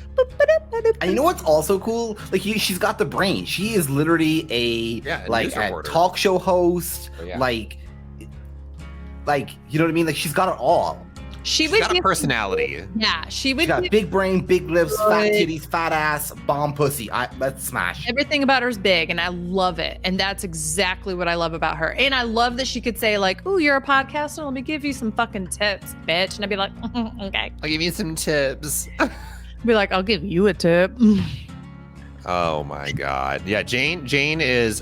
And you know what's also cool? Like, she's got the brain. She is literally a talk show host. Oh, yeah. Like, you know what I mean? Like, she's got it all. She's got a personality. Yeah, she would. She's got big brain, big lips, fat titties, fat ass, bomb pussy. Let's smash. Everything about her is big, and I love it. And that's exactly what I love about her. And I love that she could say, like, "Ooh, you're a podcaster. Let me give you some fucking tips, bitch." And I'd be like, "Okay, I'll give you some tips." Be like, "I'll give you a tip." Oh my god! Yeah, Jane is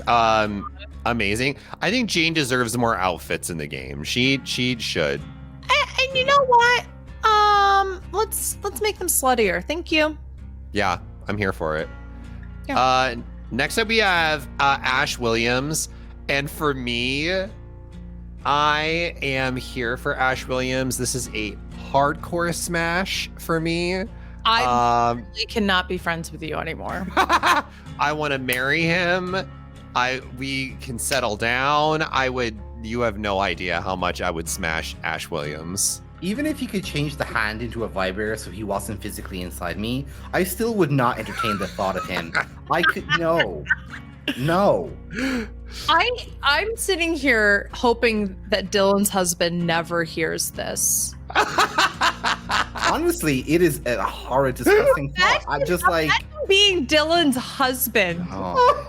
amazing. I think Jane deserves more outfits in the game. She should. And you know what? Let's make them sluttier. Thank you. Yeah, I'm here for it. Yeah. Next up we have Ash Williams, and for me, I am here for Ash Williams. This is a hardcore smash for me. I really cannot be friends with you anymore. I want to marry him. We can settle down. You have no idea how much I would smash Ash Williams. Even if you could change the hand into a vibrator so he wasn't physically inside me, I still would not entertain the thought of him. No. I'm sitting here hoping that Dylan's husband never hears this. Honestly, it is a horrid, disgusting thought. I'm just like being Dylan's husband. Oh.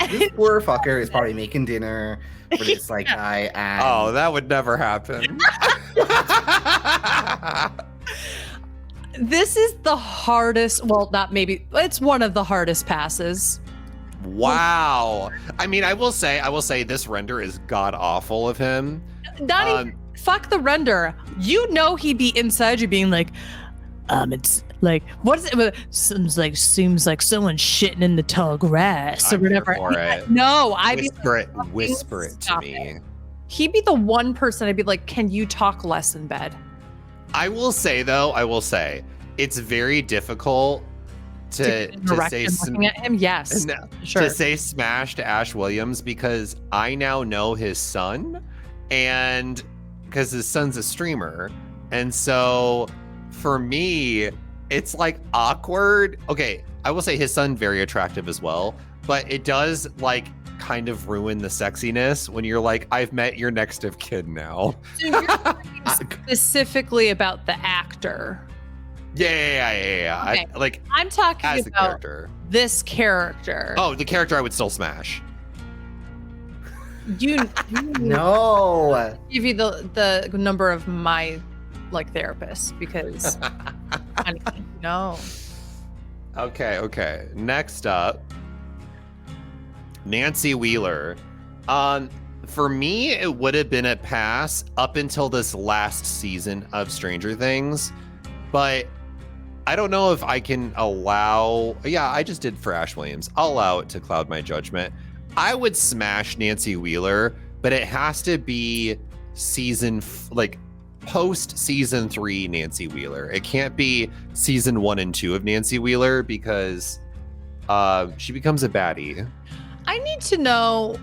This poor fucker is probably making dinner. But it's like oh, that would never happen. This is the hardest. Well, not maybe. It's one of the hardest passes. Wow. I mean, I will say this render is god awful of him. Not even, fuck the render. You know he'd be inside you being like, it's like, what is it? Seems like someone shitting in the tall grass or whatever. No, whisper it to me. He'd be the one person I'd be like, can you talk less in bed? I will say, it's very difficult to say looking at him. Yes, sure. To say smash to Ash Williams because I now know his son, and because his son's a streamer, and so for me, it's like awkward. Okay, I will say his son very attractive as well, but it does like kind of ruin the sexiness when you're like, I've met your next of kid now. So you're talking specifically about the actor. Yeah. Okay. I'm talking as about the character. This character. Oh, the character I would still smash. No. Give you the number of my therapists because no. Okay. Next up, Nancy Wheeler. For me, it would have been a pass up until this last season of Stranger Things, but I don't know if I can allow. Yeah, I just did for Ash Williams. I'll allow it to cloud my judgment. I would smash Nancy Wheeler, but it has to be post season 3 Nancy Wheeler. It can't be season 1 and 2 of Nancy Wheeler because she becomes a baddie. I need to know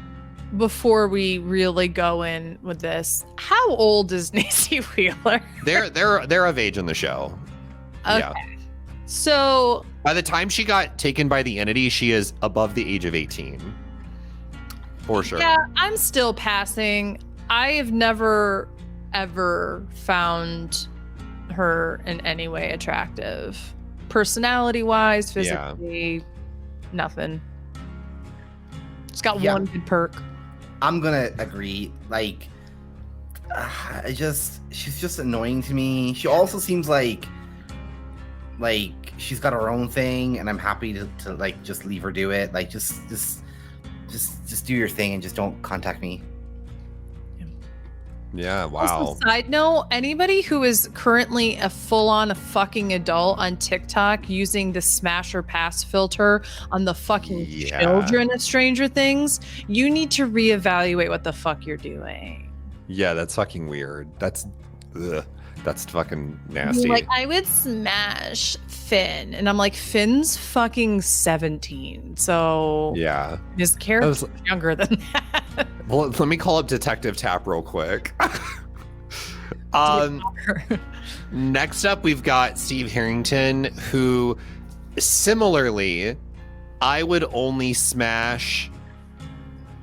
before we really go in with this, how old is Nancy Wheeler? They're of age in the show. Okay. Yeah. So by the time she got taken by the entity, she is above the age of 18. For sure. Yeah, I'm still passing. I have never ever found her in any way attractive. Personality-wise, physically, nothing. It's got one good perk. I'm gonna agree. Like, she's just annoying to me. She also seems like she's got her own thing, and I'm happy to like just leave her do it. Like, just do your thing and just don't contact me. Yeah, wow. Also, side note, anybody who is currently a full-on fucking adult on TikTok using the smash or pass filter on the fucking children of Stranger Things, you need to reevaluate what the fuck you're doing. Yeah, that's fucking weird. That's fucking nasty. Like, I would smash Finn, and I'm like, Finn's fucking 17, so yeah, his character's younger than that. Well, let me call up Detective Tap real quick. Next up, we've got Steve Harrington, who similarly, I would only smash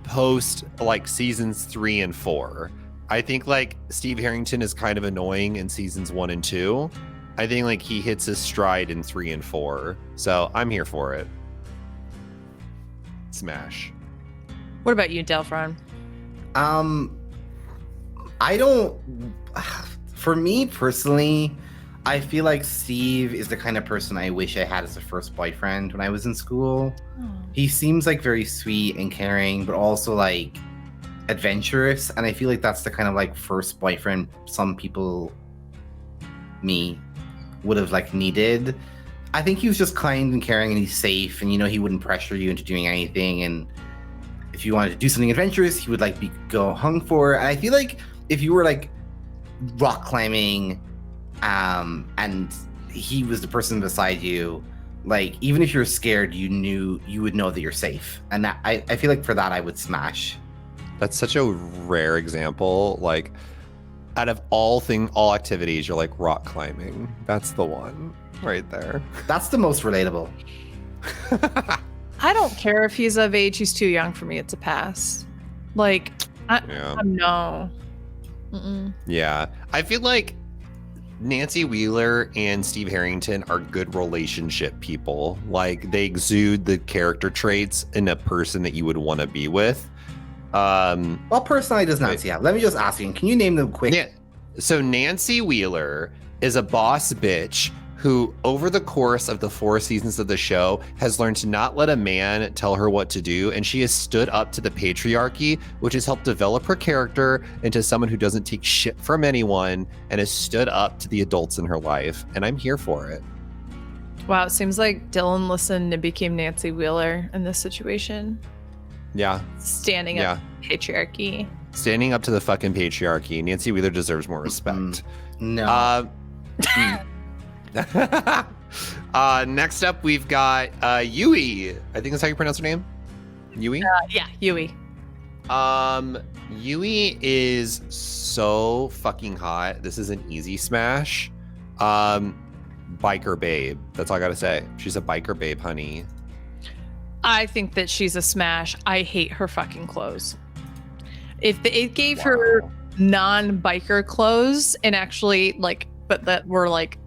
post like seasons 3 and 4. I think like Steve Harrington is kind of annoying in seasons 1 and 2. I think like he hits his stride in 3 and 4. So I'm here for it. Smash. What about you, DELPHRON? I don't. For me personally, I feel like Steve is the kind of person I wish I had as a first boyfriend when I was in school. He seems like very sweet and caring, but also like adventurous, and I feel like that's the kind of like first boyfriend some people, me, would have like needed. I think he was just kind and caring, and he's safe, and he wouldn't pressure you into doing anything, and if you wanted to do something adventurous, he would like go hung for it. And I feel like if you were like rock climbing and he was the person beside you, like even if you're scared, you would know that you're safe, and that I feel like for that I would smash. That's such a rare example. Like, out of all activities, you're like rock climbing. That's the one right there. That's the most relatable. I don't care if he's of age. He's too young for me. It's a pass. Like, no. Mm-mm. Yeah. I feel like Nancy Wheeler and Steve Harrington are good relationship people. Like, they exude the character traits in a person that you would want to be with. What personality does Nancy have? Let me just ask you, can you name them quick? Yeah. So Nancy Wheeler is a boss bitch who, over the course of the 4 seasons of the show, has learned to not let a man tell her what to do, and she has stood up to the patriarchy, which has helped develop her character into someone who doesn't take shit from anyone and has stood up to the adults in her life, and I'm here for it. Wow, it seems like Dylan listened and became Nancy Wheeler in this situation. Yeah. Standing up to patriarchy. Standing up to the fucking patriarchy. Nancy Wheeler deserves more respect. No. Next up, we've got Yui. I think that's how you pronounce her name. Yui? Yeah, Yui. Yui is so fucking hot. This is an easy smash. Biker babe. That's all I gotta say. She's a biker babe, honey. I think that she's a smash. I hate her fucking clothes. If it gave her non-biker clothes and actually but that were like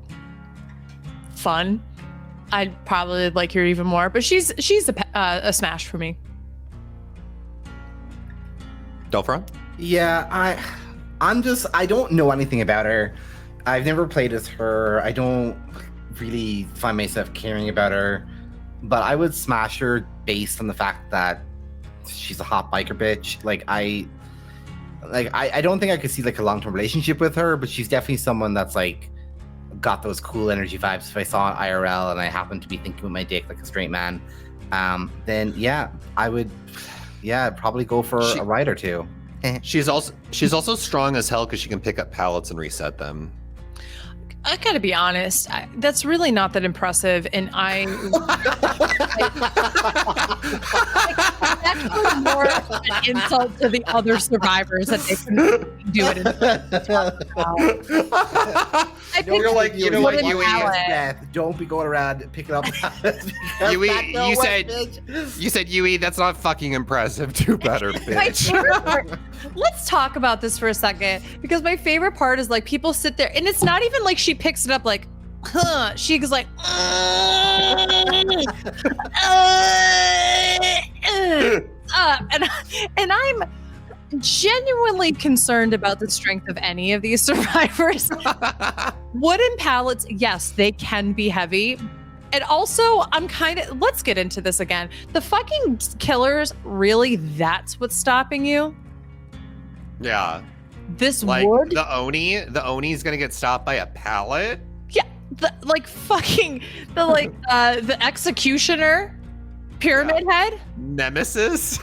fun, I'd probably like her even more. But she's a smash for me. DELPHRON? Yeah, I don't know anything about her. I've never played as her. I don't really find myself caring about her. But I would smash her based on the fact that she's a hot biker bitch. I don't think I could see like a long-term relationship with her, but she's definitely someone that's like got those cool energy vibes. If I saw an IRL and I happened to be thinking with my dick like a straight man, then I would probably go for a ride or two. She's also strong as hell because she can pick up pallets and reset them. I gotta be honest, that's really not that impressive, and that's more an insult to the other survivors that they couldn't do it. You're like, you know what, Yui? Don't be going around picking up pallets. You said, Yui, that's not fucking impressive. Do better, bitch. Let's talk about this for a second, because my favorite part is like people sit there, and it's not even like she picks it up like, huh. She goes like, and I'm genuinely concerned about the strength of any of these survivors. Wooden pallets, yes, they can be heavy. And also, let's get into this again. The fucking killers, really, that's what's stopping you? Yeah. This like wood? The Oni's gonna get stopped by a pallet? Yeah, the executioner pyramid head? Nemesis?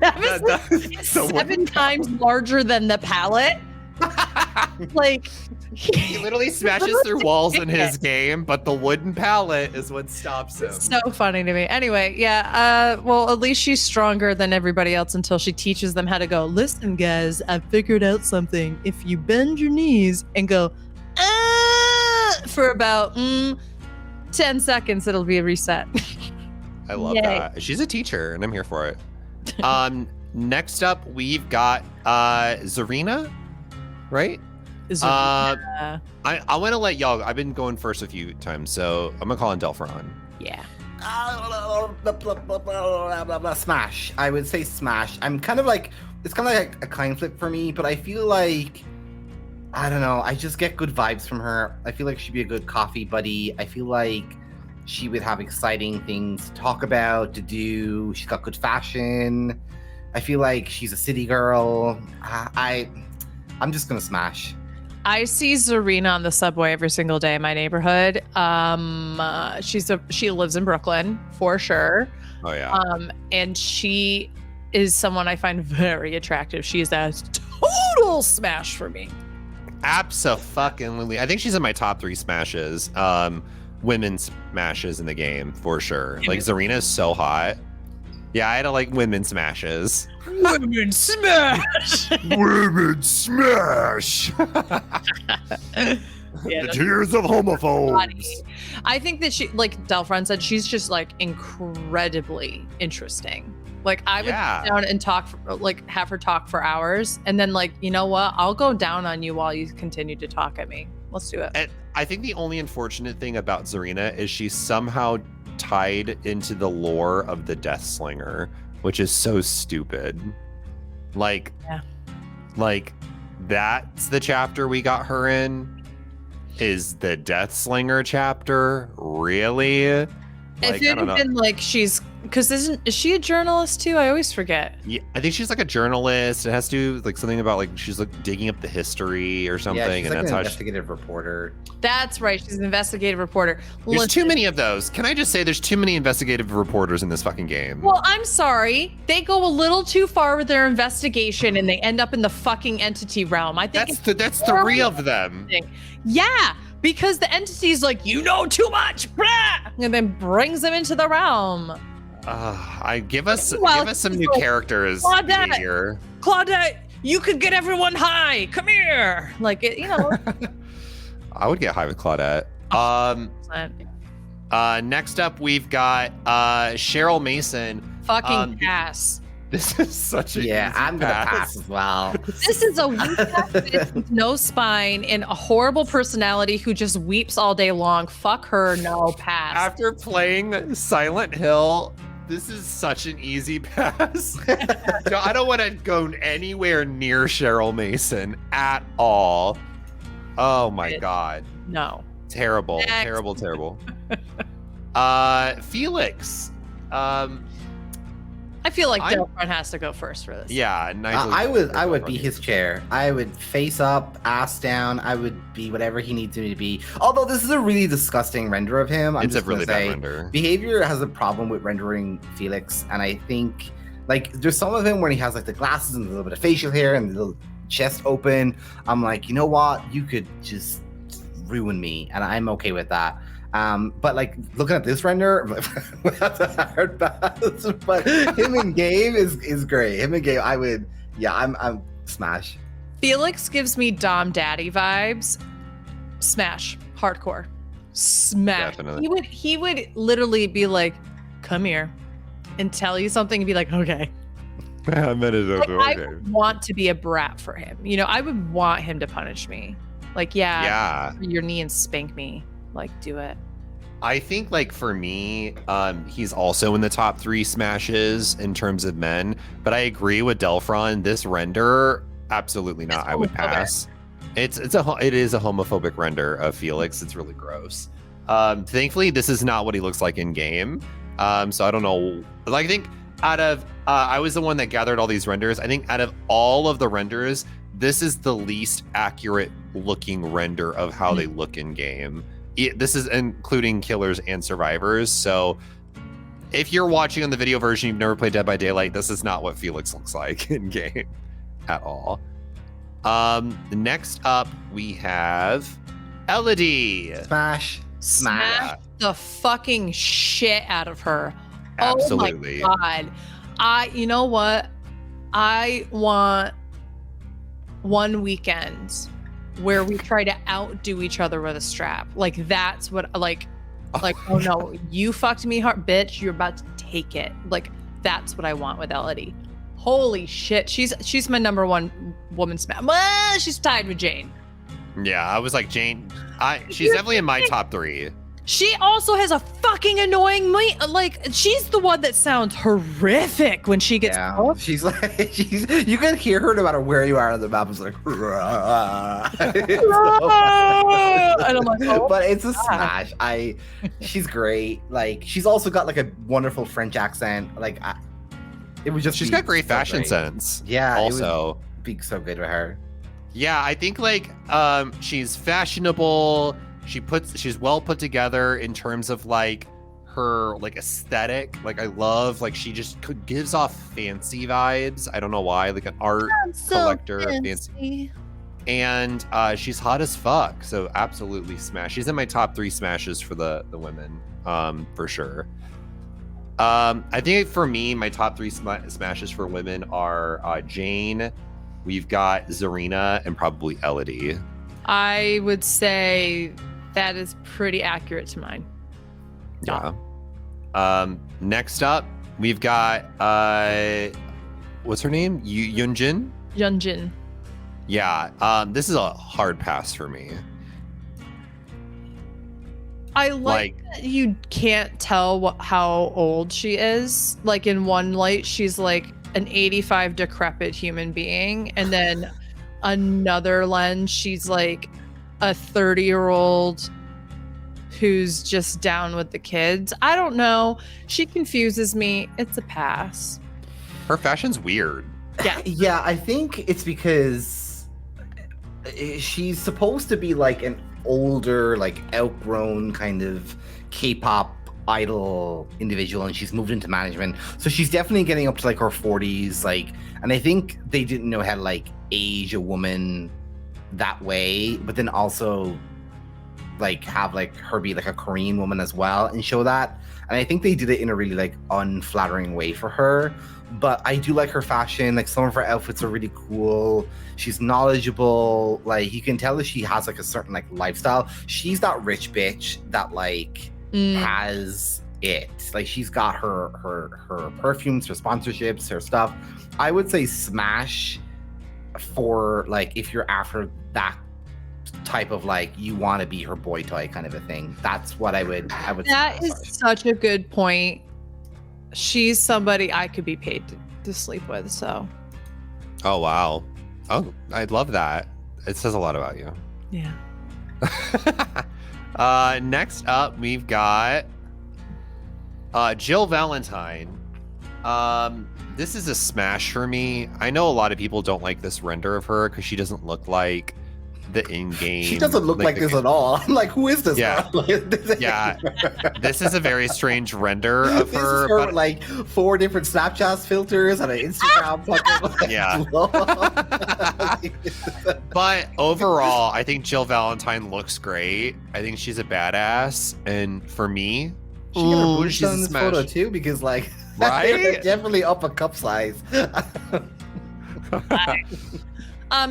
Nemesis is 7 times larger than the pallet. Like, he literally smashes through walls in his game, but the wooden pallet is what stops him. It's so funny to me. Anyway, yeah, well, at least she's stronger than everybody else until she teaches them how to go, listen, guys, I figured out something. If you bend your knees and go, for about 10 seconds, it'll be a reset. I love that. She's a teacher, and I'm here for it. Next up, we've got Zarina, right? Zarina. I want to let y'all. I've been going first a few times, so I'm gonna call on DELPHRON. Yeah. Smash. I would say smash. I'm kind of like, it's kind of like a coin flip for me, but I feel like, I don't know, I just get good vibes from her. I feel like she'd be a good coffee buddy. I feel like she would have exciting things to talk about, to do. She's got good fashion. I feel like she's a city girl. I'm just gonna smash. I see Zarina on the subway every single day in my neighborhood. She lives in Brooklyn for sure. Oh yeah. And she is someone I find very attractive. She is a total smash for me. Abso-fucking-lutely. I think she's in my top 3 smashes. Women's smashes in the game for sure. Like Zarina is so hot. Yeah, I had to like women smashes. Women smash. Women smash. The tears of homophobes. I think that she, like DELPHRON said, she's just like incredibly interesting. Like I would sit down and talk, have her talk for hours, and then like, you know what? I'll go down on you while you continue to talk at me. Let's do it. And I think the only unfortunate thing about Zarina is she's somehow tied into the lore of the Death Slinger, which is so stupid. Like that's the chapter we got her in. Is the Death Slinger chapter really? If it had been like she's, because is she a journalist too? I always forget. Yeah, I think she's like a journalist. It has to do like something about like she's like digging up the history or something. Yeah, she's and like that's an how investigative reporter. That's right. She's an investigative reporter. There's too many of those. Can I just say there's too many investigative reporters in this fucking game? Well, I'm sorry. They go a little too far with their investigation and they end up in the fucking entity realm. I think that's 3 of them. Yeah. Because the entity's like, you know too much, blah! And then brings them into the realm. Give us some new characters here. Claudette, you could get everyone high. Come here. Like, you know. I would get high with Claudette. Next up, we've got Cheryl Mason. Fucking pass. This is such a I'm gonna pass as well. This is a weak ass bitch with no spine and a horrible personality who just weeps all day long. Fuck her, no pass. After playing Silent Hill, this is such an easy pass. I don't want to go anywhere near Cheryl Mason at all. Oh my god. No. Terrible. Next. Terrible. Felix. I feel like DELPHRON has to go first for this. Yeah, I would be his chair. I would face up, ass down. I would be whatever he needs me to be. Although this is a really disgusting render of him. It's a really bad render. Behavior has a problem with rendering Felix, and I think like there's some of him when he has like the glasses and a little bit of facial hair and the little chest open. I'm like, you know what? You could just ruin me, and I'm okay with that. But like looking at this render, that's a hard pass. But him in game is great. Him in game, I'm smash. Felix gives me Dom Daddy vibes. Smash. Hardcore. Smash. Definitely. He would literally be like, come here and tell you something and be like, okay. I meant it. Like, I would want to be a brat for him. You know, I would want him to punish me. Like, yeah. Your knee and spank me. Like, do it. I think, like, for me, he's also in the top 3 smashes in terms of men. But I agree with DELPHRON. This render, absolutely not. I would pass. It is a homophobic render of Felix. It's really gross. Thankfully, this is not what he looks like in game. So I don't know. Like, I think out of I was the one that gathered all these renders. I think out of all of the renders, this is the least accurate looking render of how they look in game. This is including killers and survivors. So if you're watching on the video version, you've never played Dead by Daylight, this is not what Felix looks like in game at all. Next up, we have Elodie. Smash the fucking shit out of her. Absolutely. Oh my God. You know what? I want one weekend where we try to outdo each other with a strap. Like, that's what, like, oh no, you fucked me hard, bitch. You're about to take it. Like, that's what I want with Elodie. Holy shit. She's my number 1 woman smash. Well, she's tied with Jane. Yeah, I was like, Jane, she's definitely in my top 3. She also has a fucking annoying she's the one that sounds horrific when she gets off. She's like, you can hear her no matter where you are on the map. It's like, and I'm like, oh, but it's a smash. She's great. Like, she's also got like a wonderful French accent. Like, it was just. She's got great fashion sense. Yeah. Also, it would be so good with her. Yeah, I think like she's fashionable. She's well put together in terms of like her like aesthetic. Like, I love, like, she just gives off fancy vibes. I don't know why, like an art collector of fancy. And she's hot as fuck. So absolutely smash. She's in my top 3 smashes for the women, for sure. I think for me, my top 3 smashes for women are Jane. We've got Zarina and probably Elodie. I would say that is pretty accurate to mine. Yeah. Next up, we've got what's her name? Yunjin? Yunjin. Yeah. This is a hard pass for me. I like that you can't tell how old she is. Like, in one light, she's like an 85 decrepit human being, and then another lens, she's like a 30-year-old who's just down with the kids. I don't know. She confuses me. It's a pass. Her fashion's weird. Yeah. Yeah, I think it's because she's supposed to be like an older, like outgrown kind of K-pop idol individual, and she's moved into management. So she's definitely getting up to like her 40s, like, and I think they didn't know how to like age a woman that way, but then also like have like her be like a Korean woman as well and show that. And I think they did it in a really like unflattering way for her. But I do like her fashion. Like, some of her outfits are really cool. She's knowledgeable. Like, you can tell that she has like a certain like lifestyle. She's that rich bitch that like has it. Like, she's got her perfumes, her sponsorships, her stuff. I would say smash for like if you're after that type of like you want to be her boy toy kind of a thing. That's what I would. That is such a good point. She's somebody I could be paid to sleep with. So. Oh wow. Oh, I love that. It says a lot about you. Yeah. Next up, we've got Jill Valentine. This is a smash for me. I know a lot of people don't like this render of her because she doesn't look like the in-game. She doesn't look like this at all. I'm like, who is this? Yeah. Yeah. This is a very strange render of this her. Is her, but like 4 different Snapchat filters and an Instagram fucking. Yeah. But overall, I think Jill Valentine looks great. I think she's a badass, and for me, she got her boobs done in this photo too, because like, right? They're definitely up a cup size.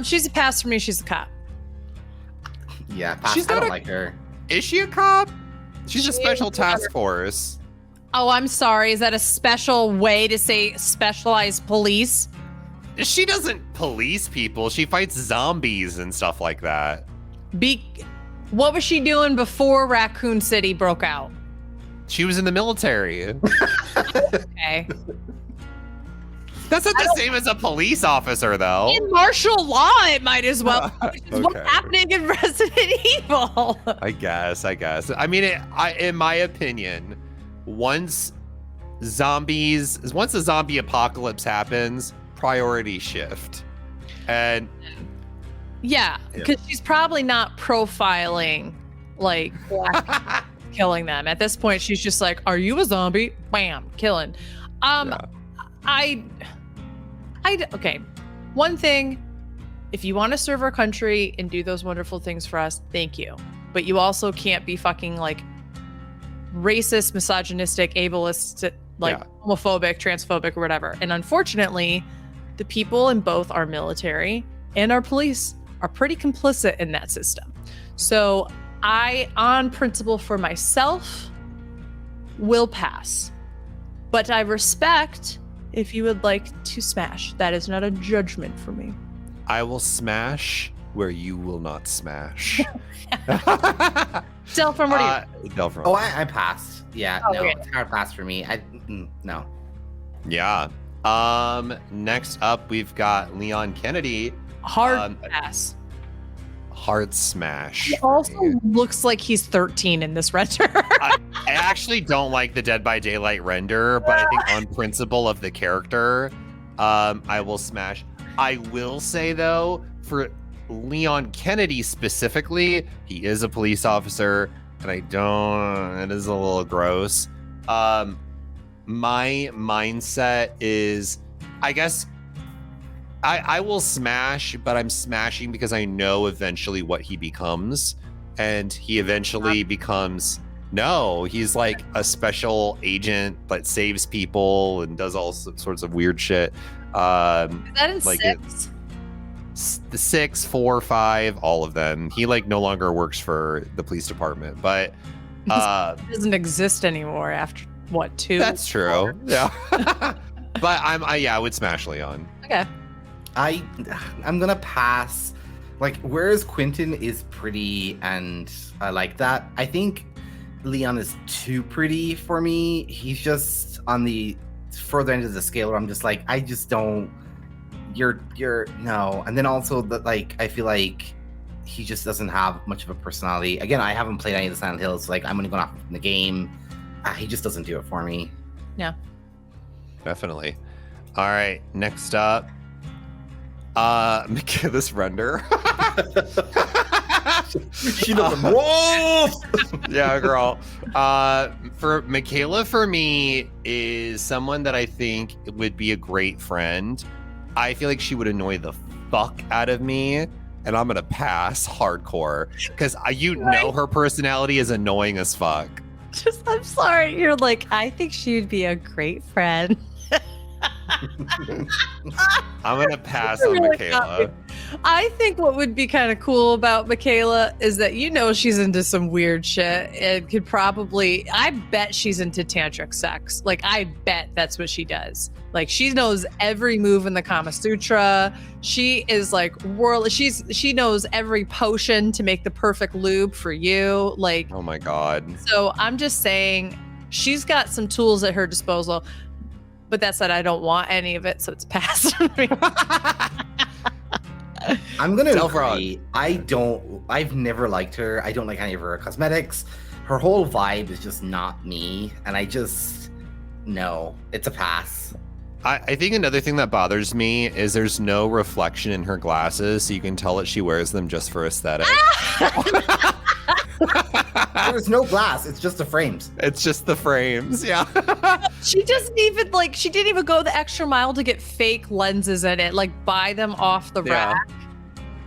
She's a pass for me. She's a cop. Yeah, pass. She's I not don't a- like her. Is she a cop? She's a She special is task force. Oh, I'm sorry. Is that a special way to say specialized police? She doesn't police people. She fights zombies and stuff like that. What was she doing before Raccoon City broke out? She was in the military. Okay. That's not the same as a police officer, though. In martial law, it might as well. Which is what's Okay. happening in Resident Evil. I guess. I mean, in my opinion, once the zombie apocalypse happens, priorities shift. And Yeah, because she's probably not profiling like black killing them. At this point, she's just like, "Are you a zombie?" Bam, killing. Okay. One thing, if you want to serve our country and do those wonderful things for us, thank you. But you also can't be fucking like racist, misogynistic, ableist, homophobic, transphobic, or whatever. And unfortunately, the people in both our military and our police are pretty complicit in that system. So I, on principle for myself, will pass. But I respect if you would like to smash. That is not a judgment for me. I will smash where you will not smash. DELPHRON, what are you? DELPHRON. Oh, I passed. Yeah, Oh, no, yeah. it's hard pass for me. No. Yeah. Next up, we've got Leon Kennedy. Hard pass. Hard smash. He for also me. looks like he's 13 in this render. I actually don't like the Dead by Daylight render, but I think on principle of the character, I will smash. I will say though, for Leon Kennedy specifically, he is a police officer, and it is a little gross. My mindset is, I guess, I will smash, but I'm smashing because I know eventually what he becomes, and he eventually becomes. No, he's like a special agent that saves people and does all sorts of weird shit. Is that in like 6? The 6, 4, 5, all of them. He like no longer works for the police department, but He doesn't exist anymore after, what, 2? that's true. Yeah. But I would smash Leon. Okay. I'm gonna pass. Like, whereas Quentin is pretty and I like that, I think Leon is too pretty for me. He's just on the further end of the scale where I'm just like, I just don't. You're no. And then also that, like, I feel like he just doesn't have much of a personality. Again, I haven't played any of the Silent Hills, so like I'm only going off from the game. He just doesn't do it for me. Yeah. Definitely. All right, next up. This render. She doesn't roll. Yeah, girl. For Michaela, for me, is someone that I think would be a great friend. I feel like she would annoy the fuck out of me, and I'm gonna pass hardcore because know her personality is annoying as fuck. I'm sorry. You're like, I think she would be a great friend. I'm gonna pass on Really Michaela. I think what would be kind of cool about Michaela is that she's into some weird shit and could probably, I bet she's into tantric sex. Like, I bet that's what she does. Like, she knows every move in the Kama Sutra. She is like she knows every potion to make the perfect lube for you. Like, Oh my god. so I'm just saying she's got some tools at her disposal. But that said, I don't want any of it, so it's passed. I'm gonna DELPHRON. agree. I've never liked her. I don't like any of her cosmetics. Her whole vibe is just not me, and no, it's a pass. I think another thing that bothers me is there's no reflection in her glasses, so you can tell that she wears them just for aesthetic. There's no glass. It's just the frames. It's just the frames, yeah. She didn't even go the extra mile to get fake lenses in it, like buy them off the Yeah. rack.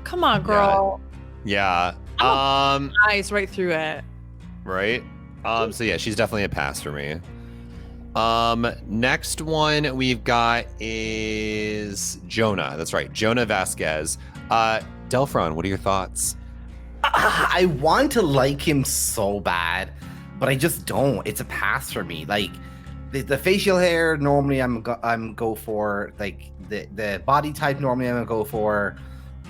Come on, girl. Yeah. Eyes right through it. Right. So yeah, she's definitely a pass for me. Next one we've got is Jonah. That's right, Jonah Vasquez. DELPHRON, what are your thoughts? I I want to like him so bad, but I just don't. It's a pass for me. Like the facial hair, normally I'm go for. Like the body type, normally I'm gonna go for.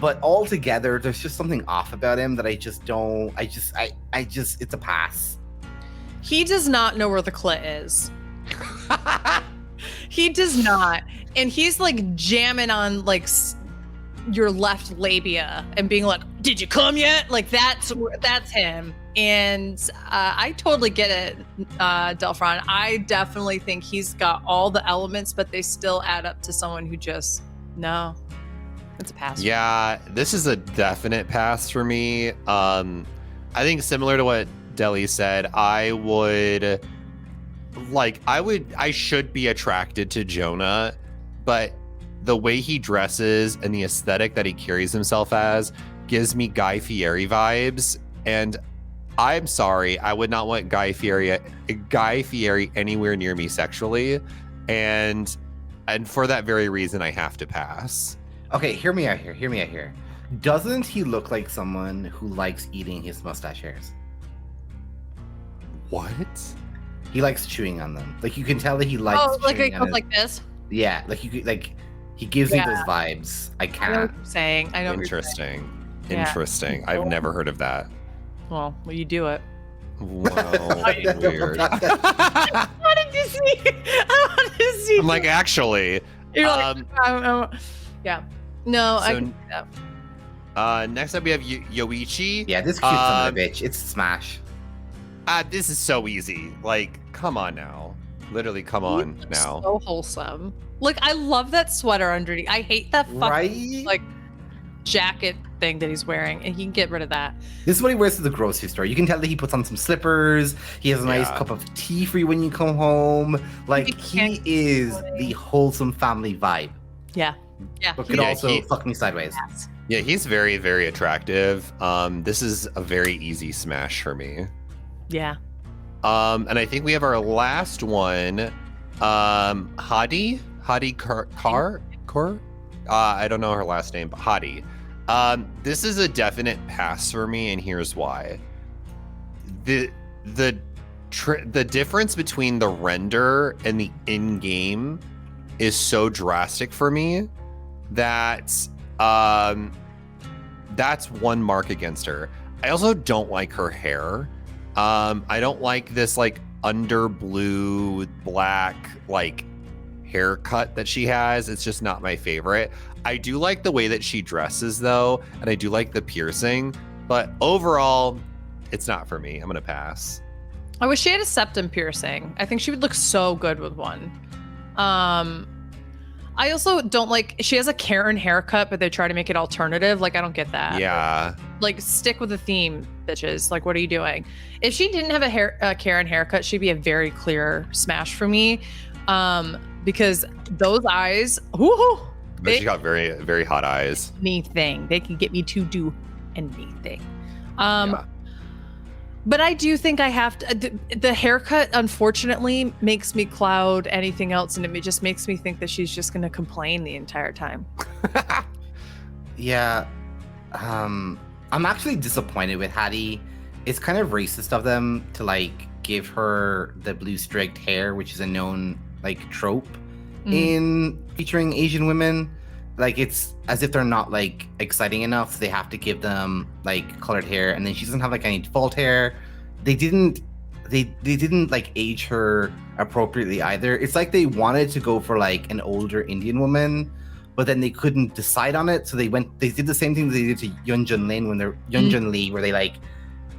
But altogether, there's just something off about him that I just don't. I just it's a pass. He does not know where the clit is. He does not, and he's like jamming on like your left labia and being like, "Did you come yet?" Like that's him. And I totally get it, DELPHRON. I definitely think he's got all the elements, but they still add up to someone who just no. It's a pass. Yeah, this is a definite pass for me. I think similar to what Deli said, I should be attracted to Jonah, but the way he dresses and the aesthetic that he carries himself as gives me Guy Fieri vibes. And I'm sorry, I would not want Guy Fieri anywhere near me sexually. And for that very reason, I have to pass. Okay, hear me out here. Doesn't he look like someone who likes eating his mustache hairs? What? He likes chewing on them. Like you can tell that he likes. Oh, like chewing it on goes his... like this. Yeah, he gives me those vibes. I can't. I know what you're saying. I know. Interesting. Yeah. Interesting. I've never heard of that. Well, you do it. Wow, weird. I wanted to see. I'm like, actually. You're like, yeah. No, so, I can see that. Next up, we have Yoichi. Yeah, this cute son of a bitch. It's smash. This is so easy. Like, come on now. Literally, come on now. So wholesome. Like, I love that sweater underneath. I hate that fucking like jacket thing that he's wearing, and he can get rid of that. This is what he wears to the grocery store. You can tell that he puts on some slippers. He has a nice cup of tea for you when you come home. Like, he is the wholesome family vibe. Yeah. Yeah. But could also fuck me sideways. Yeah, he's very, very attractive. This is a very easy smash for me. Yeah. And I think we have our last one. Hadi Kar. I don't know her last name, but Hadi. This is a definite pass for me, and here's why. The difference between the render and the in-game is so drastic for me that that's one mark against her. I also don't like her hair. I don't like this like under blue black like haircut that she has. It's just not my favorite. I do like the way that she dresses though, and I do like the piercing, but overall it's not for me. I'm gonna pass. I wish she had a septum piercing. I think she would look so good with one. I also don't like, she has a Karen haircut, but they try to make it alternative. Like, I don't get that. Yeah. Like, stick with the theme, bitches. Like, what are you doing? If she didn't have a Karen haircut, she'd be a very clear smash for me. Because those eyes, woohoo! She got very, very hot eyes. Anything. They can get me to do anything. But I do think I have to. The haircut, unfortunately, makes me cloud anything else, and it just makes me think that she's just going to complain the entire time. Yeah, I'm actually disappointed with Hadi. It's kind of racist of them to like give her the blue streaked hair, which is a known like trope in featuring Asian women. Like, it's as if they're not like exciting enough, so they have to give them like colored hair, and then she doesn't have like any default hair. They didn't like age her appropriately either. It's like they wanted to go for like an older Indian woman, but then they couldn't decide on it, so they did the same thing they did to Yunjun Lee, where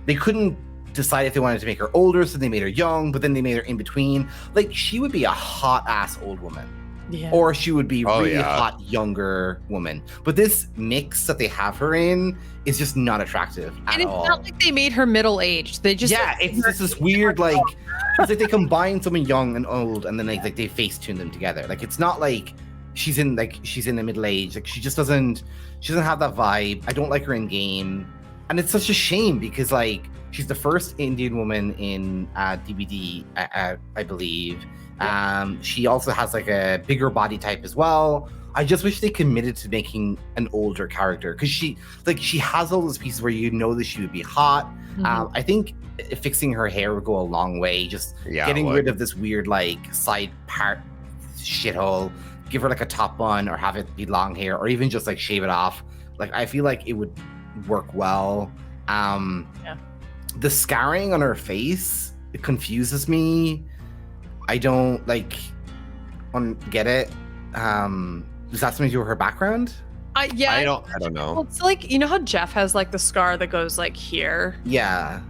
they couldn't decide if they wanted to make her older, so they made her young, but then they made her in between. Like, she would be a hot ass old woman. Yeah. Or she would be really hot younger woman. But this mix that they have her in is just not attractive at all. It's not like they made her middle aged. They just it's just this weird like it's like they combine someone young and old, and then like they face tune them together. Like, it's not like she's in the middle age. Like, she doesn't have that vibe. I don't like her in game, and it's such a shame because like she's the first Indian woman in DBD, I believe. She also has like a bigger body type as well. I just wish they committed to making an older character, because she has all those pieces where you know that she would be hot. I think fixing her hair would go a long way. Just getting rid of this weird like side part shithole. Give her like a top bun, or have it be long hair, or even just like shave it off. Like I feel like it would work well. The scarring on her face, it confuses me. I don't get it. Does that something to do with her background? I don't know. Well, it's like, you know how Jeff has like the scar that goes like here,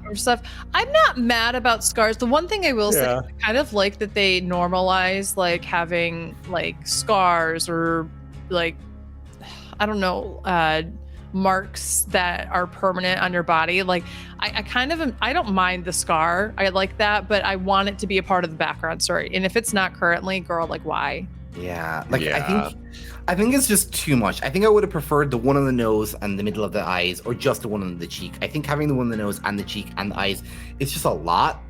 or stuff. I'm not mad about scars. The one thing I will say, I kind of like that they normalize like having like scars, or like, I don't know, marks that are permanent on your body. Like I kind of I don't mind the scar. I like that, but I want it to be a part of the background story. And if it's not currently, girl, like why? I think it's just too much. I think I would have preferred the one on the nose and the middle of the eyes, or just the one on the cheek. I think having the one on the nose and the cheek and the eyes, it's just a lot.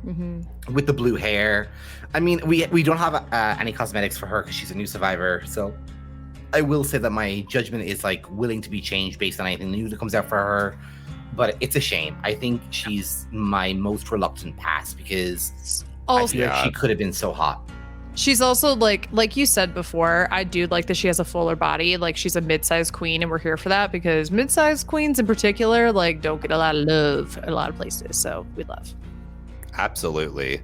With the blue hair. I mean, we don't have any cosmetics for her because she's a new survivor. So I will say that my judgment is like willing to be changed based on anything new that comes out for her. But it's a shame. I think she's my most reluctant pass, because I feel like she could have been so hot. She's also like you said before, I do like that she has a fuller body. Like she's a mid-sized queen, and we're here for that, because mid-sized queens in particular like don't get a lot of love in a lot of places. So we love. Absolutely.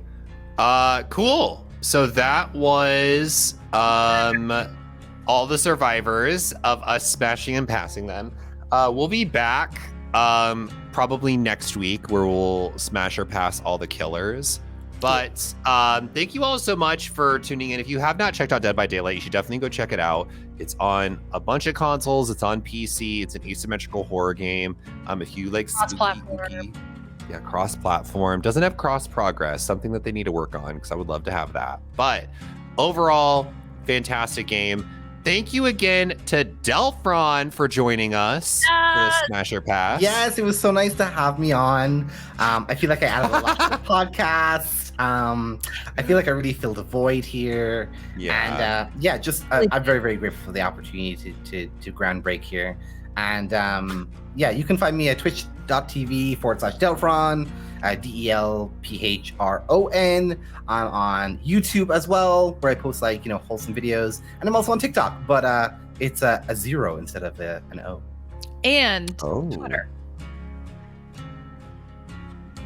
Cool. So that was all the survivors of us smashing and passing them. We'll be back probably next week, where we'll smash or pass all the killers. But thank you all so much for tuning in. If you have not checked out Dead by Daylight, you should definitely go check it out. It's on a bunch of consoles. It's on PC. It's an asymmetrical horror game. If you like cross-platform. Cross-platform. Doesn't have cross-progress, something that they need to work on, because I would love to have that. But overall, fantastic game. Thank you again to DELPHRON for joining us for the Smash or Pass. Yes, it was so nice to have me on. I feel like I added a lot to the podcast. I feel like I really filled a void here. And I'm very, very grateful for the opportunity to ground break here. And you can find me at twitch.tv/DELPHRON, DELPHRON. I'm on YouTube as well, where I post wholesome videos. And I'm also on TikTok, but it's a 0 instead of an O. And Twitter.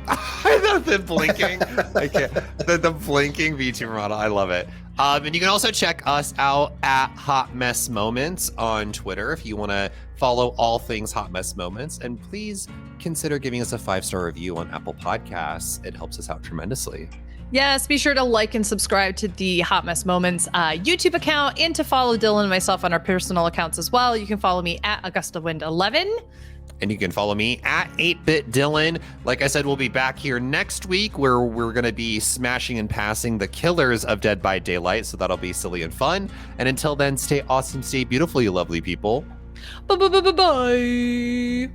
I love the blinking. I can't. The blinking VTuber model. I love it. And you can also check us out at Hot Mess Moments on Twitter if you want to follow all things Hot Mess Moments. And please consider giving us a 5-star review on Apple Podcasts. It helps us out tremendously. Yes, be sure to like and subscribe to the Hot Mess Moments YouTube account, and to follow Dylan and myself on our personal accounts as well. You can follow me at AugustaWind11. And you can follow me at 8-Bit Dylan. Like I said, we'll be back here next week, where we're going to be smashing and passing the killers of Dead by Daylight. So that'll be silly and fun. And until then, stay awesome, stay beautiful, you lovely people. Bye.